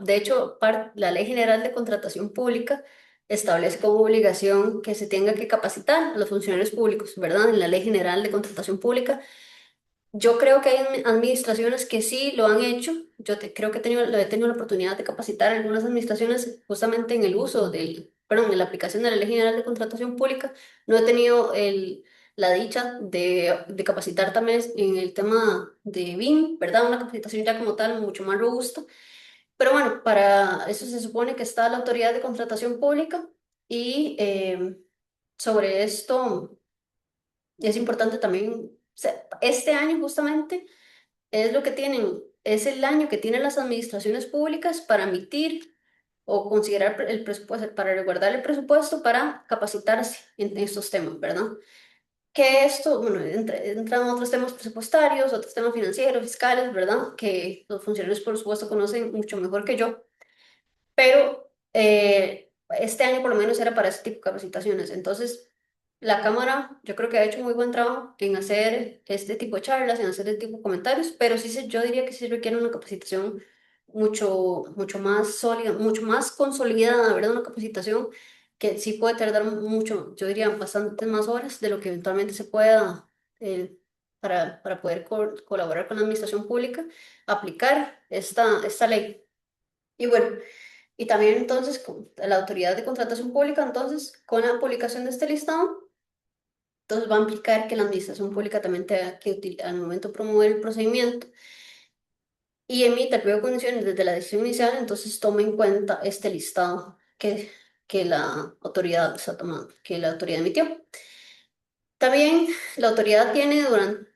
de hecho, la Ley General de Contratación Pública establece como obligación que se tenga que capacitar a los funcionarios públicos, ¿verdad? En la Ley General de Contratación Pública yo creo que hay administraciones que sí lo han hecho. Creo que he tenido la oportunidad de capacitar a algunas administraciones justamente en el uso perdón, en la aplicación de la Ley General de Contratación Pública. No he tenido la dicha de capacitar también en el tema de BIM, ¿verdad? Una capacitación ya como tal mucho más robusta. Pero bueno, para eso se supone que está la Autoridad de Contratación Pública y sobre esto es importante también, o sea, este año justamente es lo que tienen, es el año que tienen las administraciones públicas para emitir o considerar el presupuesto, para resguardar el presupuesto para capacitarse en estos temas, ¿verdad? Que esto, bueno, entran otros temas presupuestarios, otros temas financieros, fiscales, ¿verdad? Que los funcionarios, por supuesto, conocen mucho mejor que yo, pero este año por lo menos era para ese tipo de capacitaciones. Entonces, la Cámara yo creo que ha hecho muy buen trabajo en hacer este tipo de charlas, en hacer este tipo de comentarios, pero yo diría que sí requiere una capacitación mucho más sólida, mucho más consolidada, ¿verdad? Una capacitación que sí puede tardar mucho, yo diría bastantes más horas de lo que eventualmente se pueda eh, para poder colaborar con la administración pública, aplicar esta ley. Y bueno, y también entonces la autoridad de contratación pública, entonces con la publicación de este listado, entonces va a implicar que la administración pública también tenga que al momento de promover el procedimiento y emita el pliego de condiciones desde la decisión inicial, entonces toma en cuenta este listado que la autoridad está tomando, que la autoridad emitió. También la autoridad tiene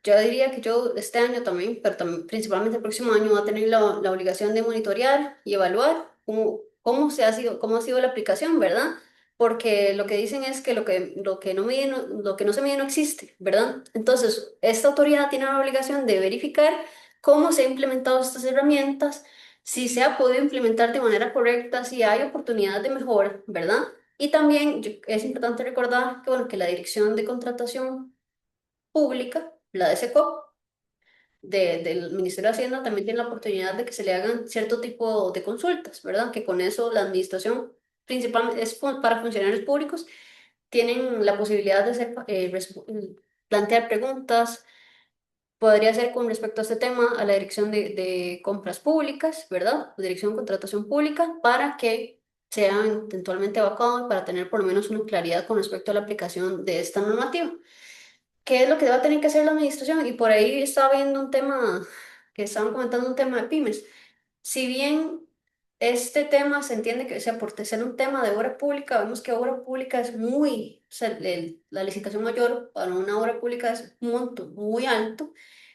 yo diría que yo este año también, pero también principalmente el próximo año va a tener la obligación de monitorear y evaluar cómo ha sido la aplicación, ¿verdad? Porque lo que dicen es que lo que no se mide no existe, ¿verdad? Entonces, esta autoridad tiene la obligación de verificar cómo se han implementado estas herramientas, si se ha podido implementar de manera correcta, si hay oportunidad de mejora, ¿verdad? Y también es importante recordar que, bueno, que la Dirección de Contratación Pública, la DSCO, del Ministerio de Hacienda, también tiene la oportunidad de que se le hagan cierto tipo de consultas, ¿verdad? Que con eso la administración, principalmente es para funcionarios públicos, tienen la posibilidad de plantear preguntas. Podría ser con respecto a este tema a la Dirección de Compras Públicas, ¿verdad? Dirección de Contratación Pública, para que sea eventualmente evacuado y para tener por lo menos una claridad con respecto a la aplicación de esta normativa. ¿Qué es lo que va a tener que hacer la administración? Y por ahí estaba viendo un tema, que estaban comentando un tema de pymes. Si bien este tema se entiende que, o sea, por ser un tema de obra pública, vemos que obra pública es muy, o sea, la licitación mayor para una obra pública es un monto muy alto.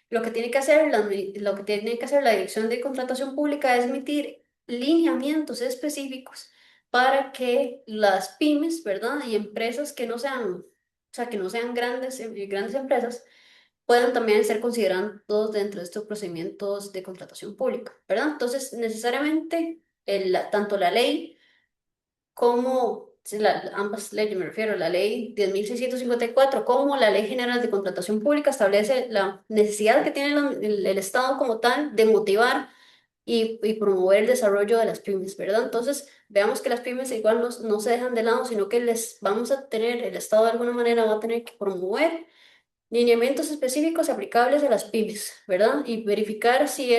Lo que tiene que hacer lo que tiene que hacer la Dirección de Contratación Pública es emitir lineamientos específicos para que las pymes, ¿verdad? Y empresas que no sean, o sea, que no sean grandes, grandes empresas, puedan también ser considerados dentro de estos procedimientos de contratación pública, ¿verdad? Entonces, necesariamente, tanto la ley como, sí, ambas leyes, me refiero, la ley 10.654 como la Ley General de Contratación Pública establece la necesidad que tiene el Estado como tal de motivar y promover el desarrollo de las pymes, ¿verdad? Entonces, veamos que las pymes igual no se dejan de lado, sino que les vamos a tener, el Estado de alguna manera va a tener que promover lineamientos específicos aplicables a las pymes, ¿verdad? Y verificar si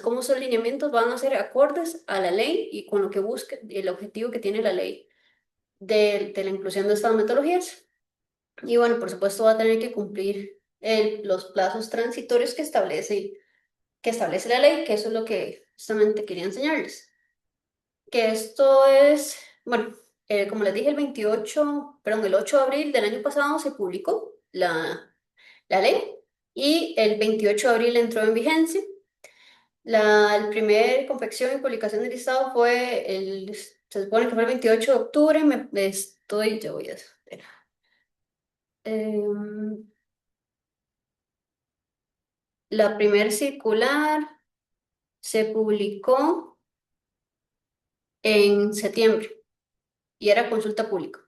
cómo esos lineamientos van a ser acordes a la ley y con lo que busca el objetivo que tiene la ley de la inclusión de estas metodologías. Y bueno, por supuesto va a tener que cumplir los plazos transitorios que establece la ley, que eso es lo que justamente quería enseñarles. Que esto es, bueno, como les dije, el 8 de abril del año pasado se publicó la ley y el 28 de abril entró en vigencia. El primer confección y publicación del listado se supone que fue el 28 de octubre, ya voy a ver. Em, la primer circular se publicó en septiembre y era consulta pública,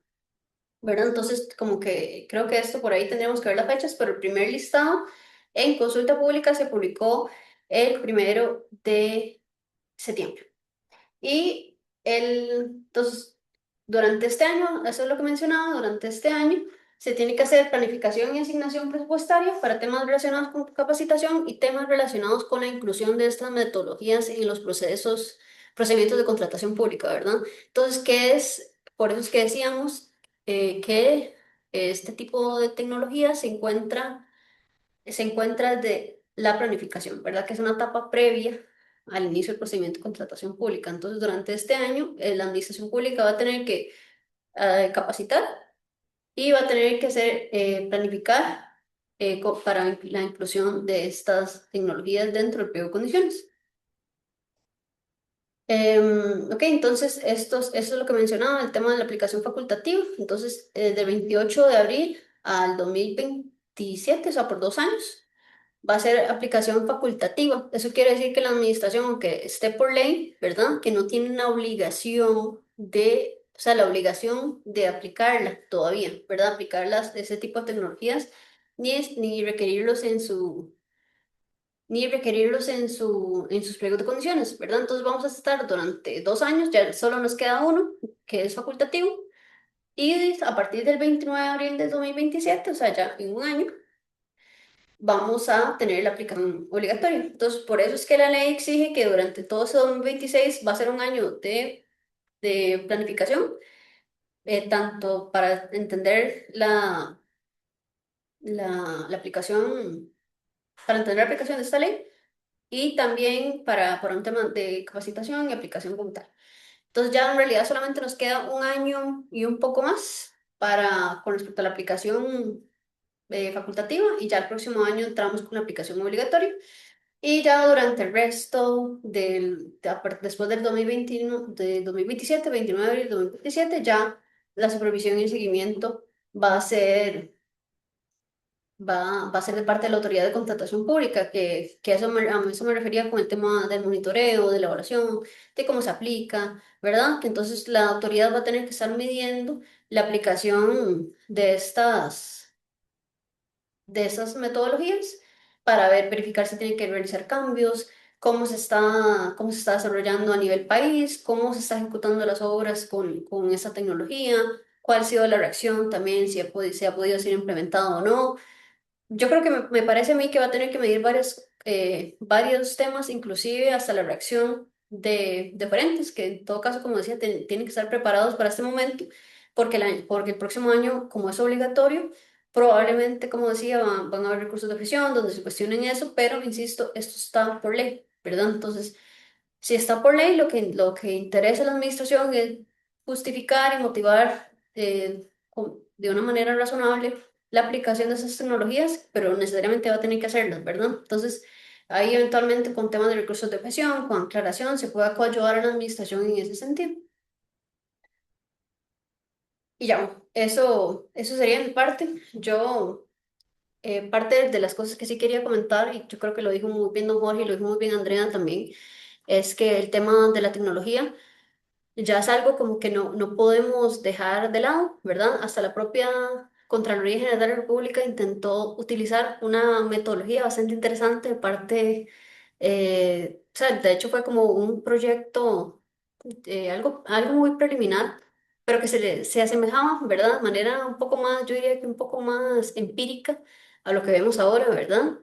¿verdad? Entonces, como que creo que esto por ahí tendríamos que ver las fechas, pero el primer listado en consulta pública se publicó el 1 de septiembre. Entonces, durante este año, eso es lo que mencionaba, durante este año se tiene que hacer planificación y asignación presupuestaria para temas relacionados con capacitación y temas relacionados con la inclusión de estas metodologías en los procedimientos de contratación pública, ¿verdad? Entonces, por eso es que decíamos que este tipo de tecnología se encuentra de la planificación, ¿verdad? Que es una etapa previa al inicio del procedimiento de contratación pública. Entonces, durante este año, la administración pública va a tener que capacitar y va a tener que planificar para la inclusión de estas tecnologías dentro del pliego de condiciones. Ok, entonces eso es lo que mencionaba, el tema de la aplicación facultativa. Entonces, del 28 de abril al 2027, o sea, por 2 años, va a ser aplicación facultativa. Eso quiere decir que la administración, aunque esté por ley, ¿verdad? Que no tiene una obligación o sea, la obligación de aplicarla todavía, ¿verdad? Ese tipo de tecnologías, ni requerirlos en sus pliegos de condiciones, ¿verdad? Entonces vamos a estar durante 2 años, ya solo nos queda uno, que es facultativo, y a partir del 29 de abril del 2027, o sea, ya en un año, vamos a tener la aplicación obligatoria. Entonces, por eso es que la ley exige que durante todo ese 2026 va a ser un año de planificación, tanto para entender la aplicación, para entender la aplicación de esta ley y también para un tema de capacitación y aplicación como tal. Entonces, ya en realidad solamente nos queda un año y un poco más con respecto a la aplicación facultativa y ya el próximo año entramos con la aplicación obligatoria. Y ya durante el resto después del 2021, de 2027, 29 de abril de 2027, ya la supervisión y el seguimiento va a ser, va a ser de parte de la autoridad de contratación pública, que a eso me refería con el tema del monitoreo, de la evaluación, de cómo se aplica, ¿verdad? Que entonces la autoridad va a tener que estar midiendo la aplicación de esas metodologías para verificar si tienen que realizar cambios, cómo se está desarrollando a nivel país, cómo se están ejecutando las obras con esa tecnología, cuál ha sido la reacción también, si ha podido ser implementado o no. Yo creo que me parece a mí que va a tener que medir varios temas, inclusive hasta la reacción de frentes, que en todo caso, como decía, tienen que estar preparados para este momento, porque el próximo año, como es obligatorio, probablemente, como decía, van a haber recursos de objeción donde se cuestionen eso, pero insisto, esto está por ley, ¿verdad? Entonces, Si está por ley, lo que interesa a la administración es justificar y motivar de una manera razonable la aplicación de esas tecnologías, pero necesariamente va a tener que hacerlas, ¿verdad? Entonces, ahí eventualmente con temas de recursos de objeción, con aclaración, se puede coayudar a la administración en ese sentido. Y ya, eso sería mi parte. Yo, parte de las cosas que sí quería comentar, y yo creo que lo dijo muy bien don Jorge y lo dijo muy bien Andrea también, es que el tema de la tecnología ya es algo como que no podemos dejar de lado, ¿verdad? Hasta la propia Contraloría General de la República intentó utilizar una metodología bastante interesante de parte, o sea, de hecho fue como un proyecto, algo muy preliminar, pero que se asemejaba, ¿verdad? De manera un poco más, yo diría que un poco más empírica a lo que vemos ahora, ¿verdad?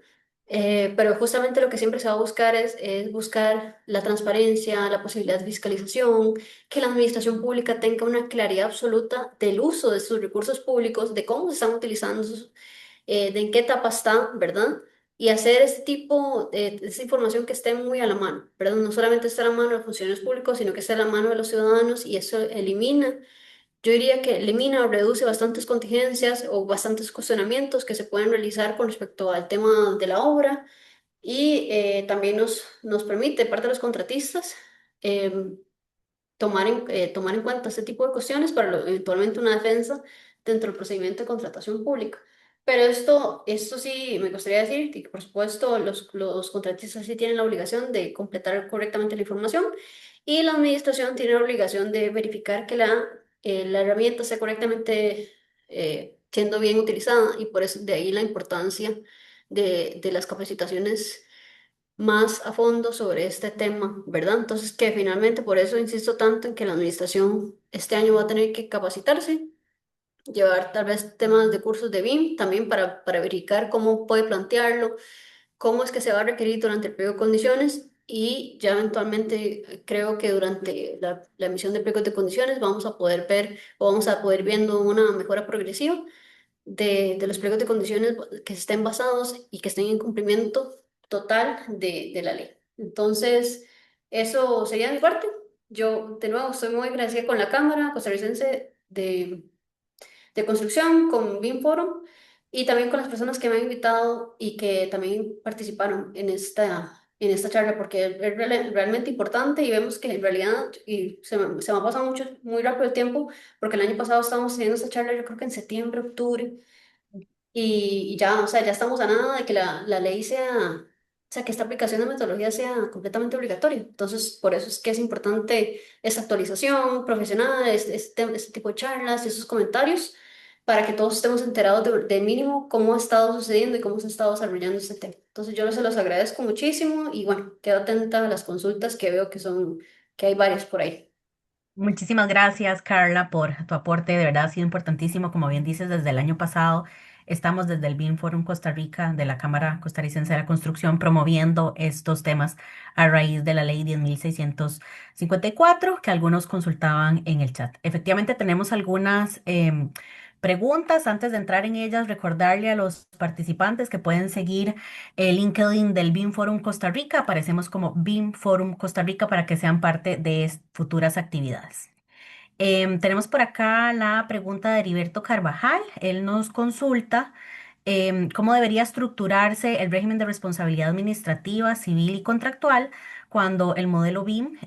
Pero justamente lo que siempre se va a buscar es buscar la transparencia, la posibilidad de fiscalización, que la administración pública tenga una claridad absoluta del uso de sus recursos públicos, de cómo se están utilizando, de en qué etapa están, ¿verdad? Y hacer este tipo de esa información que esté muy a la mano, ¿verdad? No solamente está a la mano de los funcionarios públicos, sino que esté a la mano de los ciudadanos y eso elimina, yo diría que elimina o reduce bastantes contingencias o bastantes cuestionamientos que se pueden realizar con respecto al tema de la obra y también nos permite, parte de los contratistas, em, tomar en cuenta este tipo de cuestiones para eventualmente una defensa dentro del procedimiento de contratación pública. Pero esto sí me gustaría decir que, por supuesto, los contratistas sí tienen la obligación de completar correctamente la información y la administración tiene la obligación de verificar que la herramienta esté correctamente siendo bien utilizada y por eso de ahí la importancia de las capacitaciones más a fondo sobre este tema, ¿verdad? Entonces, que finalmente por eso insisto tanto en que la administración este año va a tener que capacitarse, llevar tal vez temas de cursos de BIM también para verificar cómo puede plantearlo, cómo es que se va a requerir durante el pliego de condiciones y ya eventualmente creo que durante la emisión de pliegos de condiciones vamos a poder ver o vamos a poder ir viendo una mejora progresiva de los pliegos de condiciones que estén basados y que estén en cumplimiento total de la ley. Entonces, eso sería de mi parte. Yo, de nuevo, estoy muy agradecida con la Cámara Costarricense de Construcción, con BIMForum y también con las personas que me han invitado y que también participaron en esta charla, porque es realmente importante y vemos que en realidad, y se me ha pasado mucho, muy rápido el tiempo, porque el año pasado estábamos teniendo esta charla, yo creo que en septiembre, octubre, y ya, o sea, ya estamos a nada de que la ley sea, o sea, que esta aplicación de metodología sea completamente obligatoria. Entonces, por eso es que es importante esta actualización profesional, este tipo de charlas y esos comentarios, para que todos estemos enterados de mínimo cómo ha estado sucediendo y cómo se ha estado desarrollando este tema. Entonces, yo se los agradezco muchísimo y bueno, quedo atenta a las consultas que veo que hay varias por ahí. Muchísimas gracias, Carla, por tu aporte. De verdad ha sido importantísimo. Como bien dices, desde el año pasado estamos desde el BIM Forum Costa Rica de la Cámara Costarricense de la Construcción promoviendo estos temas a raíz de la ley 10.654 que algunos consultaban en el chat. Efectivamente, tenemos algunas preguntas. Antes de entrar en ellas, recordarle a los participantes que pueden seguir el LinkedIn del BIM Forum Costa Rica. Aparecemos como BIM Forum Costa Rica para que sean parte de futuras actividades. Tenemos por acá la pregunta de Heriberto Carvajal. Él nos consulta cómo debería estructurarse el régimen de responsabilidad administrativa, civil y contractual cuando el modelo BIM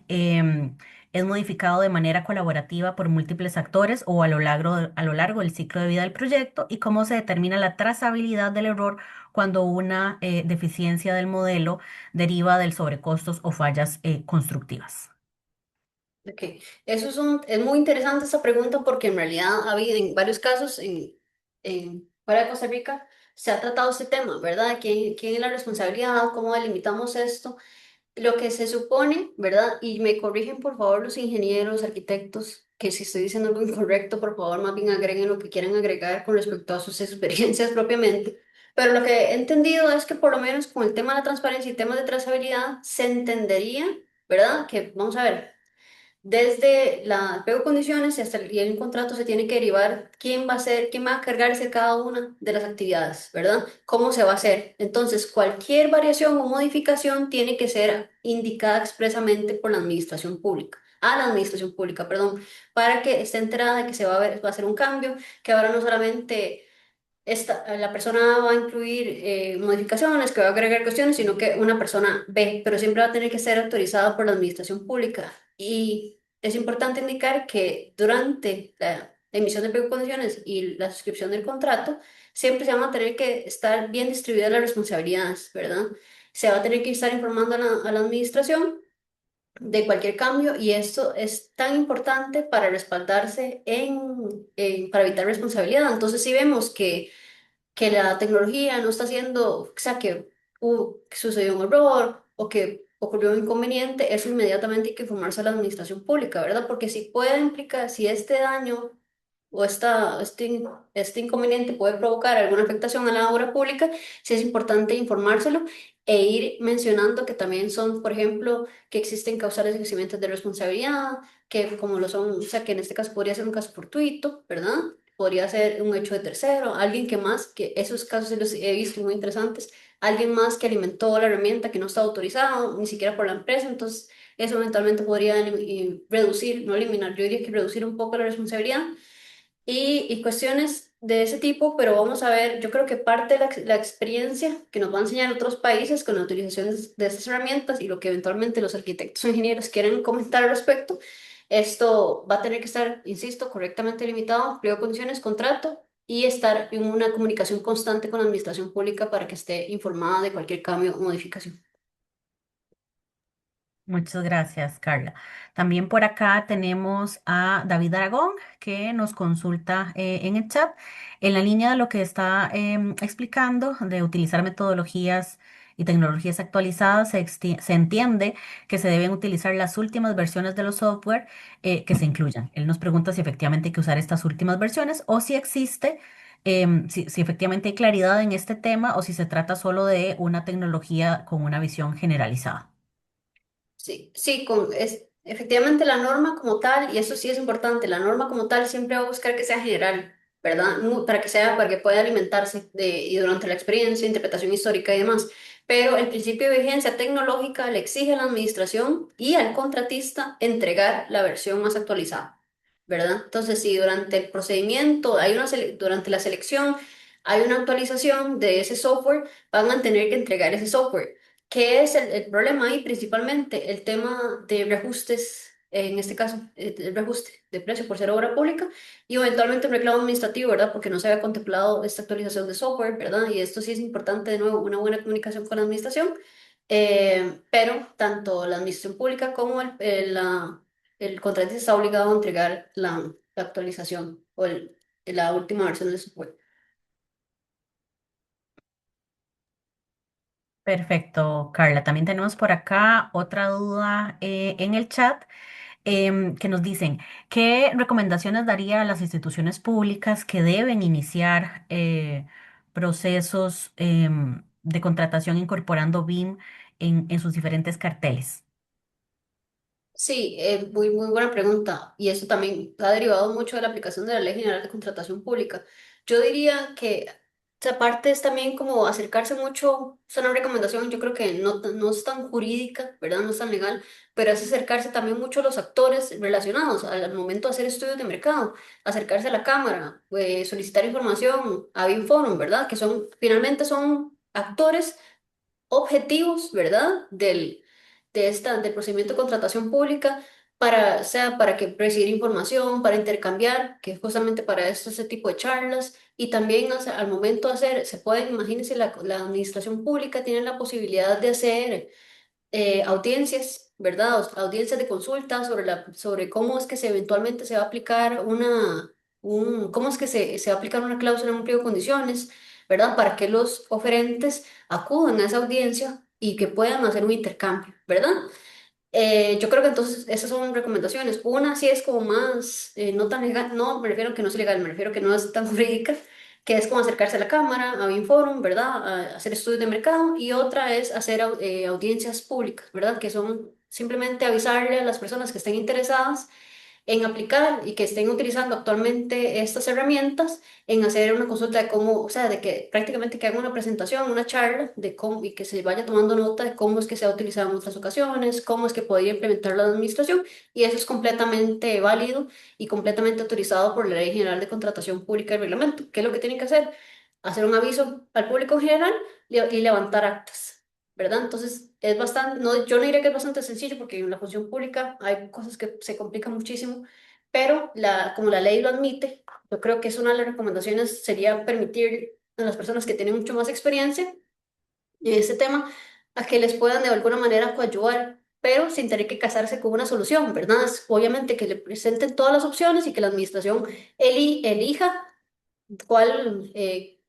es modificado de manera colaborativa por múltiples actores o a lo largo del ciclo de vida del proyecto y cómo se determina la trazabilidad del error cuando una deficiencia del modelo deriva del sobrecostos o fallas constructivas. Ok, es muy interesante esta pregunta porque en realidad ha habido en varios casos fuera de Costa Rica se ha tratado este tema, ¿verdad? ¿Quién es la responsabilidad? ¿Cómo delimitamos esto? Lo que se supone, ¿verdad? Y me corrigen por favor los ingenieros, arquitectos, que si estoy diciendo algo incorrecto, por favor más bien agreguen lo que quieran agregar con respecto a sus experiencias propiamente. Pero lo que he entendido es que por lo menos con el tema de la transparencia y temas de trazabilidad se entendería, ¿verdad? Que vamos a ver. desde la pliego de condiciones y hasta y el contrato se tiene que derivar quién va a ser, quién va a cargarse cada una de las actividades, ¿verdad? ¿Cómo se va a hacer? Entonces, cualquier variación o modificación tiene que ser indicada expresamente por la administración pública, a la administración pública, perdón, para que esté enterada de que se va a ver, va a hacer un cambio, que ahora no solamente la persona A va a incluir modificaciones, que va a agregar cuestiones, sino que una persona B, pero siempre va a tener que ser autorizada por la administración pública. Y es importante indicar que durante la emisión de pliego de condiciones y la suscripción del contrato, siempre se van a tener que estar bien distribuidas las responsabilidades, ¿verdad? Se va a tener que estar informando a la administración de cualquier cambio y esto es tan importante para respaldarse para evitar responsabilidad. Entonces, si vemos que la tecnología no está haciendo, o sea, que sucedió un error o que ocurrió un inconveniente, eso inmediatamente hay que informarse a la administración pública, ¿verdad? Porque si puede implicar, si este daño o este inconveniente puede provocar alguna afectación a la obra pública, sí es importante informárselo e ir mencionando que también son, por ejemplo, que existen causales de crecimientos de responsabilidad, que como lo son, o sea, que en este caso podría ser un caso fortuito, ¿verdad? Podría ser un hecho de tercero, alguien que más, que esos casos sí los he visto muy interesantes, alguien más que alimentó la herramienta que no está autorizado, ni siquiera por la empresa, entonces eso eventualmente podría reducir, no eliminar, yo diría que reducir un poco la responsabilidad y cuestiones de ese tipo, pero vamos a ver, yo creo que parte de la experiencia que nos va a enseñar otros países con la utilización de estas herramientas y lo que eventualmente los arquitectos o ingenieros quieren comentar al respecto, esto va a tener que estar, insisto, correctamente limitado, pliego de condiciones, contrato y estar en una comunicación constante con la administración pública para que esté informada de cualquier cambio o modificación. Muchas gracias, Carla. También por acá tenemos a David Aragón, que nos consulta en el chat. En la línea de lo que está explicando, de utilizar metodologías y tecnologías actualizadas, se entiende que se deben utilizar las últimas versiones de los software que se incluyan. Él nos pregunta si efectivamente hay que usar estas últimas versiones o si existe, si efectivamente hay claridad en este tema o si se trata solo de una tecnología con una visión generalizada. Sí, sí, efectivamente la norma como tal, y eso sí es importante, la norma como tal siempre va a buscar que sea general, ¿verdad? Para que sea, para que pueda alimentarse y durante la experiencia, interpretación histórica y demás. Pero el principio de vigencia tecnológica le exige a la administración y al contratista entregar la versión más actualizada, ¿verdad? Entonces, si durante el procedimiento, durante la selección, hay una actualización de ese software, van a tener que entregar ese software. ¿Qué es el problema ahí? Principalmente el tema de reajustes, en este caso, el reajuste de precio por ser obra pública y eventualmente un reclamo administrativo, ¿verdad? Porque no se había contemplado esta actualización de software, ¿verdad? Y esto sí es importante, de nuevo, una buena comunicación con la administración, pero tanto la administración pública como el contratista está obligado a entregar la actualización o la última versión del software. Perfecto, Carla. También tenemos por acá otra duda en el chat que nos dicen, ¿qué recomendaciones daría a las instituciones públicas que deben iniciar procesos de contratación incorporando BIM en sus diferentes carteles? Sí, muy buena pregunta. Y eso también ha derivado mucho de la aplicación de la Ley General de Contratación Pública. Yo diría que esa parte es también como acercarse mucho, es una recomendación, yo creo que no es tan jurídica, ¿verdad? No es tan legal, pero es acercarse también mucho a los actores relacionados al momento de hacer estudios de mercado, acercarse a la Cámara, solicitar información a BIMForum, ¿verdad? Que finalmente son actores objetivos, ¿verdad? Del procedimiento de contratación pública para, o sea, para que recibir información, para intercambiar, que es justamente para esto, ese tipo de charlas, y también al momento de hacer, imagínense, la administración pública tiene la posibilidad de hacer audiencias, ¿verdad? Audiencias de consulta sobre cómo es que eventualmente se va a aplicar cómo es que se va a aplicar una cláusula en un pliego de condiciones, ¿verdad? Para que los oferentes acudan a esa audiencia y que puedan hacer un intercambio, ¿verdad? Yo creo que entonces esas son recomendaciones. Una sí es como más, no tan legal, no me refiero a que no es legal, me refiero a que no es tan jurídica, que es como acercarse a la cámara, a Binforum, ¿verdad? A hacer estudios de mercado. Y otra es hacer audiencias públicas, ¿verdad? Que son simplemente avisarle a las personas que estén interesadas en aplicar y que estén utilizando actualmente estas herramientas en hacer una consulta de cómo, o sea, de que prácticamente que hagan una presentación, una charla de cómo y que se vaya tomando nota de cómo es que se ha utilizado en otras ocasiones, cómo es que podría implementar la administración y eso es completamente válido y completamente autorizado por la Ley General de Contratación Pública y Reglamento. ¿Qué es lo que tienen que hacer? Hacer un aviso al público en general y levantar actas. ¿Verdad? Entonces, es bastante, no, yo no diría que es bastante sencillo porque en la función pública hay cosas que se complican muchísimo, pero como la ley lo admite, yo creo que es una de las recomendaciones sería permitir a las personas que tienen mucho más experiencia en este tema a que les puedan de alguna manera coadyuvar, pero sin tener que casarse con una solución, ¿verdad? Obviamente que le presenten todas las opciones y que la administración elija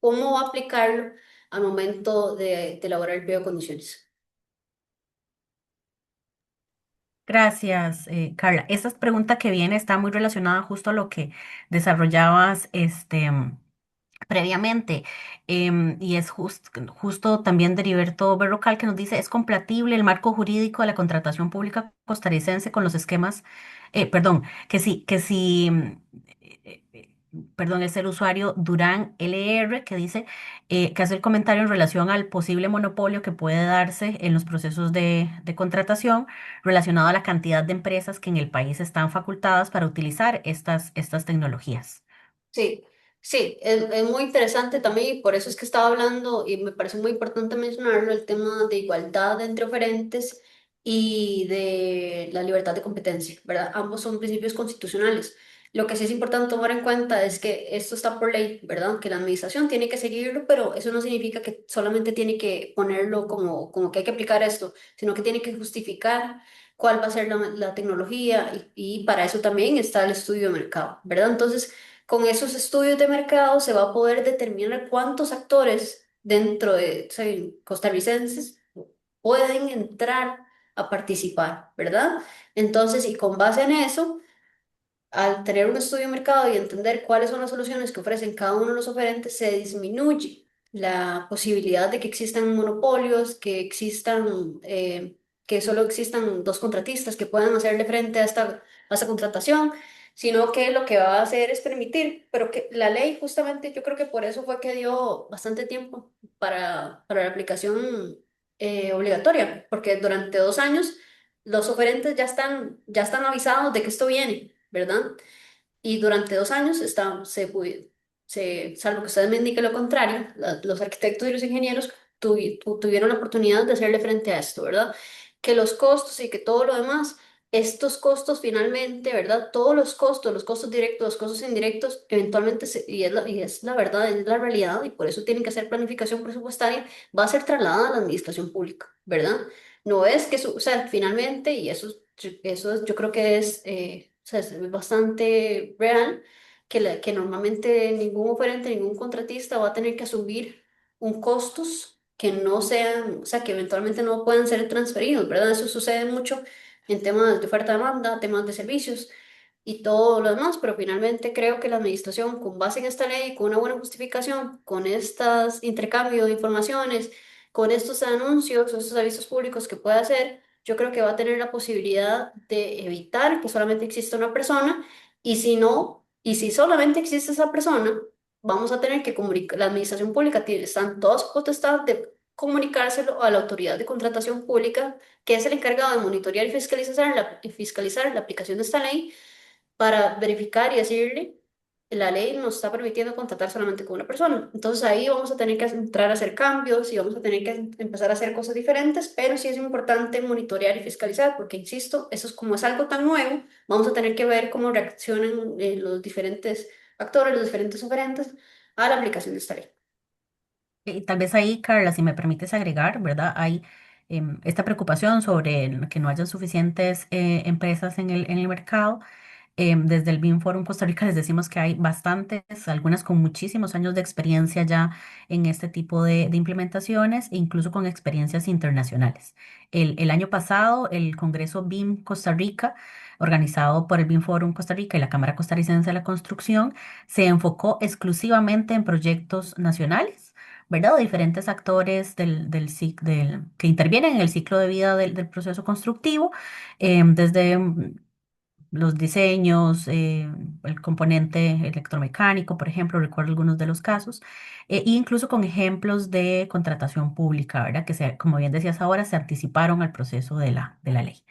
cómo va a aplicarlo al momento de elaborar el pliego de condiciones. Gracias, Carla. Esta pregunta que viene está muy relacionada justo a lo que desarrollabas previamente. Y es justo también de Heriberto Berrocal que nos dice, ¿es compatible el marco jurídico de la contratación pública costarricense con los esquemas? Perdón, perdón, es el usuario Durán LR que dice que hace el comentario en relación al posible monopolio que puede darse en los procesos de contratación relacionado a la cantidad de empresas que en el país están facultadas para utilizar estas tecnologías. Sí, sí, es muy interesante también y por eso es que estaba hablando y me parece muy importante mencionarlo, el tema de igualdad entre oferentes y de la libertad de competencia, ¿verdad? Ambos son principios constitucionales. Lo que sí es importante tomar en cuenta es que esto está por ley, ¿verdad? Que la administración tiene que seguirlo, pero eso no significa que solamente tiene que ponerlo como que hay que aplicar esto, sino que tiene que justificar cuál va a ser la tecnología y para eso también está el estudio de mercado, ¿verdad? Entonces, con esos estudios de mercado se va a poder determinar cuántos actores dentro de, o sea, costarricenses pueden entrar a participar, ¿verdad? Entonces, y con base en eso, al tener un estudio de mercado y entender cuáles son las soluciones que ofrecen cada uno de los oferentes, se disminuye la posibilidad de que existan monopolios, que solo existan dos contratistas que puedan hacerle frente a esta contratación, sino que lo que va a hacer es permitir, pero que la ley justamente, yo creo que por eso fue que dio bastante tiempo para la aplicación obligatoria, porque durante 2 años los oferentes ya están avisados de que esto viene. ¿Verdad? Y durante 2 años salvo que ustedes me indiquen lo contrario, los arquitectos y los ingenieros tuvieron la oportunidad de hacerle frente a esto, ¿verdad? Que los costos y que todo lo demás, estos costos finalmente, ¿verdad? Todos los costos directos, los costos indirectos, eventualmente, y es la verdad, es la realidad, y por eso tienen que hacer planificación presupuestaria, va a ser trasladada a la administración pública, ¿verdad? No es que, o sea, finalmente, y yo creo que o sea, es bastante real que normalmente ningún oferente, ningún contratista va a tener que asumir un costos que no sean, o sea, que eventualmente no puedan ser transferidos, ¿verdad? Eso sucede mucho en temas de oferta-demanda, temas de servicios y todo lo demás, pero finalmente creo que la administración, con base en esta ley, con una buena justificación, con estos intercambios de informaciones, con estos anuncios, estos avisos públicos que puede hacer, yo creo que va a tener la posibilidad de evitar que solamente exista una persona y si no, y si solamente existe esa persona, vamos a tener que comunicar, la administración pública están todas potestad de comunicárselo a la autoridad de contratación pública, que es el encargado de monitorear y fiscalizar la aplicación de esta ley para verificar y decirle, la ley nos está permitiendo contratar solamente con una persona. Entonces ahí vamos a tener que entrar a hacer cambios y vamos a tener que empezar a hacer cosas diferentes, pero sí es importante monitorear y fiscalizar, porque insisto, eso es como es algo tan nuevo, vamos a tener que ver cómo reaccionan los diferentes actores, los diferentes oferentes a la aplicación de esta ley. Y tal vez ahí, Carla, si me permites agregar, ¿verdad? Hay esta preocupación sobre que no haya suficientes empresas en el mercado. Desde el BIM Forum Costa Rica les decimos que hay bastantes, algunas con muchísimos años de experiencia ya en este tipo de implementaciones, e incluso con experiencias internacionales. El año pasado, el Congreso BIM Costa Rica, organizado por el BIM Forum Costa Rica y la Cámara Costarricense de la Construcción, se enfocó exclusivamente en proyectos nacionales ¿verdad? De diferentes actores que intervienen en el ciclo de vida del proceso constructivo, desde los diseños, el componente electromecánico, por ejemplo, recuerdo algunos de los casos, e incluso con ejemplos de contratación pública, ¿verdad? Como bien decías ahora, se anticiparon al proceso de la ley.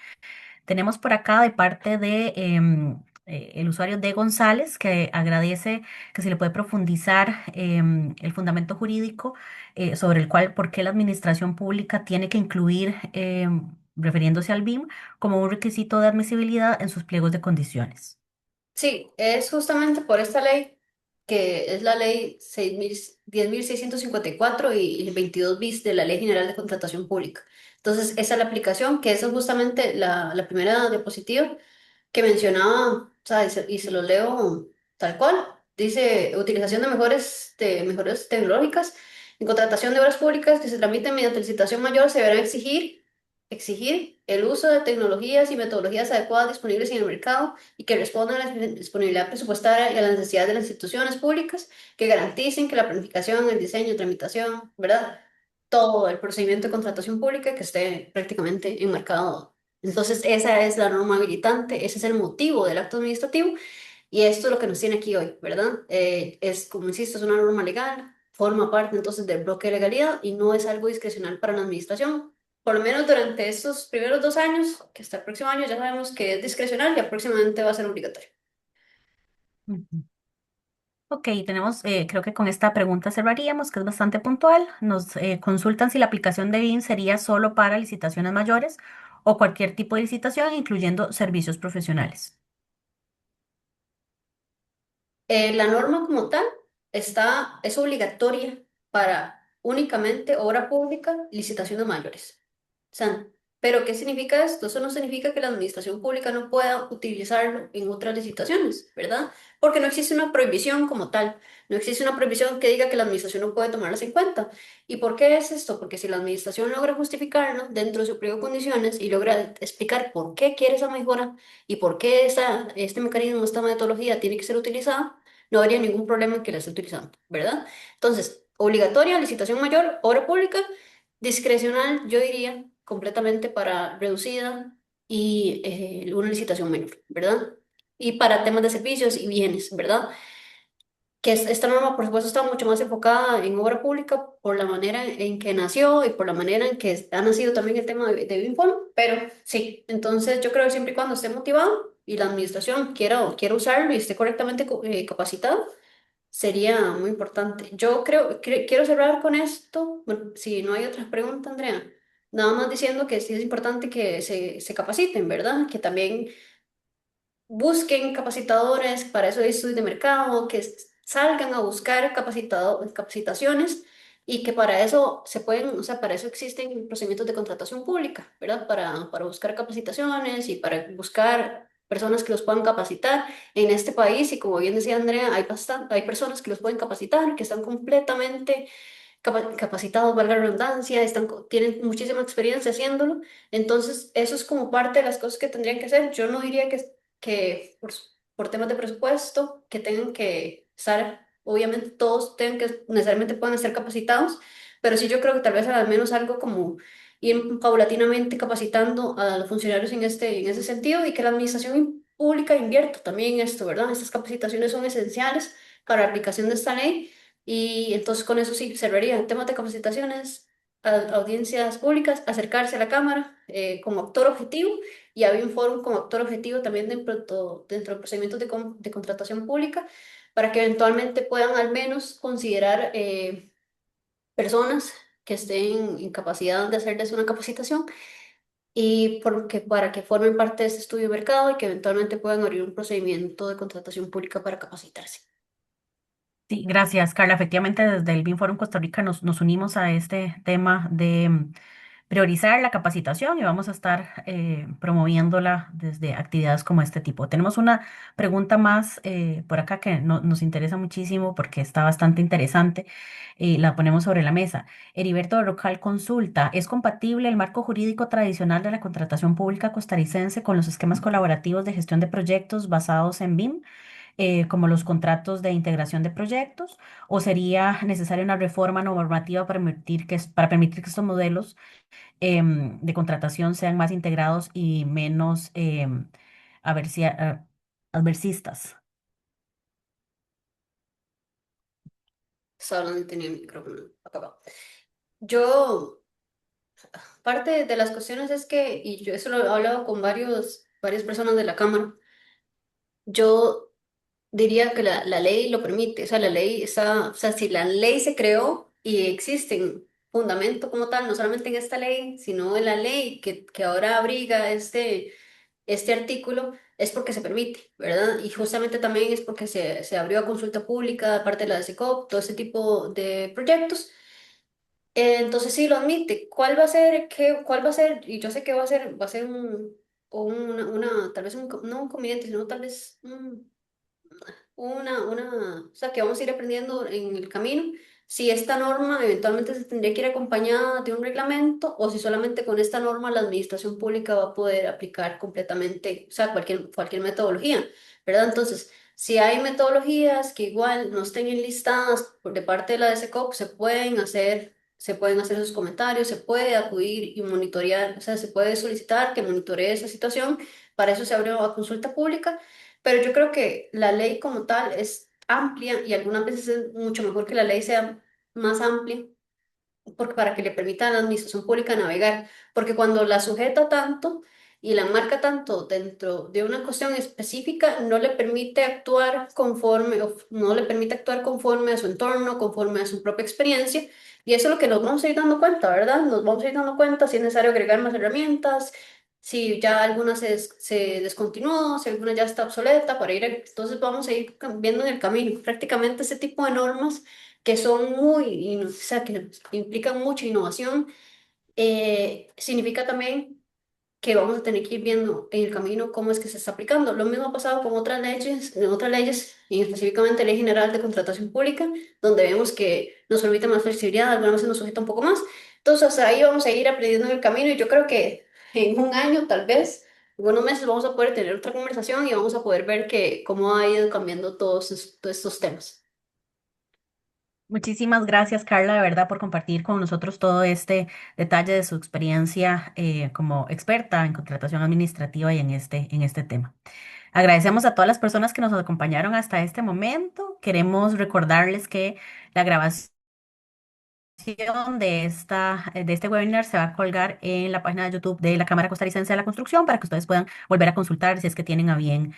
Tenemos por acá de parte de el usuario de González que agradece que se le puede profundizar el fundamento jurídico sobre el cual, por qué la administración pública tiene que incluir, refiriéndose al BIM, como un requisito de admisibilidad en sus pliegos de condiciones. Sí, es justamente por esta ley, que es la ley 10.654 y el 22 bis de la Ley General de Contratación Pública. Entonces, esa es la aplicación, que esa es justamente la primera diapositiva que mencionaba, o sea, y se lo leo tal cual. Dice, utilización de mejores tecnológicas en contratación de obras públicas que se tramiten mediante licitación mayor se deberá exigir el uso de tecnologías y metodologías adecuadas disponibles en el mercado y que respondan a la disponibilidad presupuestaria y a las necesidades de las instituciones públicas, que garanticen que la planificación, el diseño, tramitación, ¿verdad? Todo el procedimiento de contratación pública que esté prácticamente enmarcado. Entonces, esa es la norma habilitante, ese es el motivo del acto administrativo y esto es lo que nos tiene aquí hoy, ¿verdad? Como insisto, es una norma legal, forma parte entonces del bloque de legalidad y no es algo discrecional para la administración. Por lo menos durante estos primeros 2 años, que hasta el próximo año ya sabemos que es discrecional y próximamente va a ser obligatorio. Ujú. Ok, creo que con esta pregunta cerraríamos, que es bastante puntual. Nos consultan si la aplicación de BIM sería solo para licitaciones mayores o cualquier tipo de licitación, incluyendo servicios profesionales. La norma como tal es obligatoria para únicamente obra pública, licitaciones mayores. O sea, ¿pero qué significa esto? Eso no significa que la administración pública no pueda utilizarlo en otras licitaciones, ¿verdad? Porque no existe una prohibición como tal. No existe una prohibición que diga que la administración no puede tomarlas en cuenta. ¿Y por qué es esto? Porque si la administración logra justificarlo dentro de su pliego de condiciones y logra explicar por qué quiere esa mejora y por qué este mecanismo, esta metodología tiene que ser utilizada, no habría ningún problema en que la esté utilizando, ¿verdad? Entonces, obligatoria, licitación mayor, obra pública, discrecional, yo diría, completamente para reducida y una licitación menor, ¿verdad? Y para temas de servicios y bienes, ¿verdad? Esta norma, por supuesto, está mucho más enfocada en obra pública por la manera en que nació y por la manera en que ha nacido también el tema de BIMFON, pero sí, entonces yo creo que siempre y cuando esté motivado y la administración quiera usarlo y esté correctamente capacitado, sería muy importante. Yo quiero cerrar con esto. Bueno, si no hay otras preguntas, Andrea, nada más diciendo que sí es importante que se capaciten, ¿verdad? Que también busquen capacitadores, para eso hay estudios de mercado, que salgan a buscar capacitaciones y que para eso o sea, para eso existen procedimientos de contratación pública, ¿verdad? Para buscar capacitaciones y para buscar personas que los puedan capacitar en este país. Y como bien decía Andrea, hay personas que los pueden capacitar, que están completamente capacitados, valga la redundancia, tienen muchísima experiencia haciéndolo. Entonces, eso es como parte de las cosas que tendrían que hacer. Yo no diría que por temas de presupuesto, que tengan que estar, obviamente todos tengan que necesariamente puedan estar capacitados, pero sí yo creo que tal vez al menos algo como ir paulatinamente capacitando a los funcionarios en ese sentido y que la administración pública invierta también en esto, ¿verdad? Estas capacitaciones son esenciales para la aplicación de esta ley y entonces con eso sí cerraría en temas de capacitaciones, audiencias públicas, acercarse a la Cámara como actor objetivo y había un foro como actor objetivo también dentro de procedimientos de contratación pública para que eventualmente puedan al menos considerar personas que estén en capacidad de hacerles una capacitación y para que formen parte de este estudio de mercado y que eventualmente puedan abrir un procedimiento de contratación pública para capacitarse. Sí, gracias, Carla. Efectivamente, desde el BIM Forum Costa Rica nos unimos a este tema de priorizar la capacitación y vamos a estar promoviéndola desde actividades como este tipo. Tenemos una pregunta más por acá que nos interesa muchísimo porque está bastante interesante y la ponemos sobre la mesa. Heriberto Rocal consulta, ¿es compatible el marco jurídico tradicional de la contratación pública costarricense con los esquemas colaborativos de gestión de proyectos basados en BIM? como los contratos de integración de proyectos, o sería necesaria una reforma normativa para permitir que estos modelos de contratación sean más integrados y menos adversistas? Estaba hablando y tenía el micrófono apagado. Yo, parte de las cuestiones es que, y yo eso lo he hablado con varias personas de la Cámara, yo diría que la ley lo permite, o sea, la ley está, o sea, si la ley se creó y existe un fundamento como tal, no solamente en esta ley, sino en la ley que ahora abriga este artículo, es porque se permite, ¿verdad? Y justamente también es porque se abrió a consulta pública de parte de la SECOP, todo ese tipo de proyectos. Entonces sí lo admite. ¿Cuál va a ser? ¿Cuál va a ser? Y yo sé que va a ser tal vez no un conveniente, sino tal vez o sea, que vamos a ir aprendiendo en el camino. Si esta norma eventualmente se tendría que ir acompañada de un reglamento o si solamente con esta norma la administración pública va a poder aplicar completamente, o sea, cualquier metodología, ¿verdad? Entonces, si hay metodologías que igual no estén enlistadas de parte de la DSCOP, se pueden hacer esos comentarios, se puede acudir y monitorear, o sea, se puede solicitar que monitoree esa situación. Para eso se abre a consulta pública, pero yo creo que la ley como tal es amplia y algunas veces es mucho mejor que la ley sea más amplia porque para que le permita a la administración pública navegar, porque cuando la sujeta tanto y la marca tanto dentro de una cuestión específica, no le permite actuar conforme, o no le permite actuar conforme a su entorno, conforme a su propia experiencia, y eso es lo que nos vamos a ir dando cuenta, ¿verdad? Nos vamos a ir dando cuenta si es necesario agregar más herramientas, si ya alguna se descontinuó, si alguna ya está obsoleta, entonces vamos a ir viendo en el camino. Prácticamente ese tipo de normas que son o sea, que implican mucha innovación, significa también que vamos a tener que ir viendo en el camino cómo es que se está aplicando. Lo mismo ha pasado con otras leyes, y específicamente Ley General de Contratación Pública, donde vemos que nos permite más flexibilidad, algunas veces nos sujeta un poco más. Entonces, ahí vamos a ir aprendiendo en el camino y yo creo que en un año, tal vez, en unos meses, vamos a poder tener otra conversación y vamos a poder ver cómo ha ido cambiando todos estos temas. Muchísimas gracias, Carla, de verdad, por compartir con nosotros todo este detalle de su experiencia como experta en contratación administrativa y en este tema. Agradecemos a todas las personas que nos acompañaron hasta este momento. Queremos recordarles que la grabación de este webinar se va a colgar en la página de YouTube de la Cámara Costarricense de la Construcción para que ustedes puedan volver a consultar si es que tienen a bien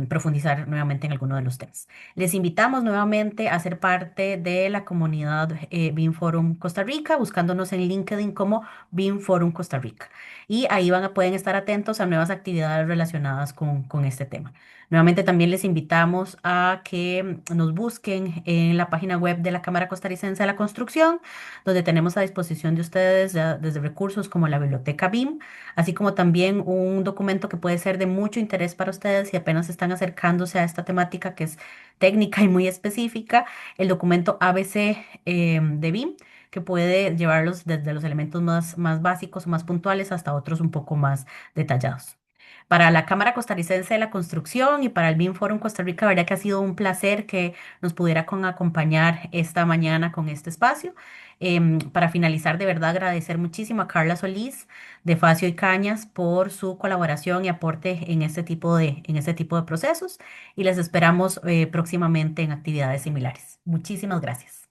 profundizar nuevamente en alguno de los temas. Les invitamos nuevamente a ser parte de la comunidad BIM Forum Costa Rica, buscándonos en LinkedIn como BIM Forum Costa Rica. Y ahí pueden estar atentos a nuevas actividades relacionadas con este tema. Nuevamente también les invitamos a que nos busquen en la página web de la Cámara Costarricense de la Construcción, donde tenemos a disposición de ustedes ya desde recursos como la biblioteca BIM, así como también un documento que puede ser de mucho interés para ustedes si apenas están acercándose a esta temática que es técnica y muy específica, el documento ABC de BIM, que puede llevarlos desde los elementos más básicos o más puntuales hasta otros un poco más detallados. Para la Cámara Costarricense de la Construcción y para el BIM Forum Costa Rica, verdad que ha sido un placer que nos pudiera acompañar esta mañana con este espacio. Para finalizar, de verdad agradecer muchísimo a Carla Solís de Facio y Cañas por su colaboración y aporte en este tipo de procesos y les esperamos próximamente en actividades similares. Muchísimas gracias.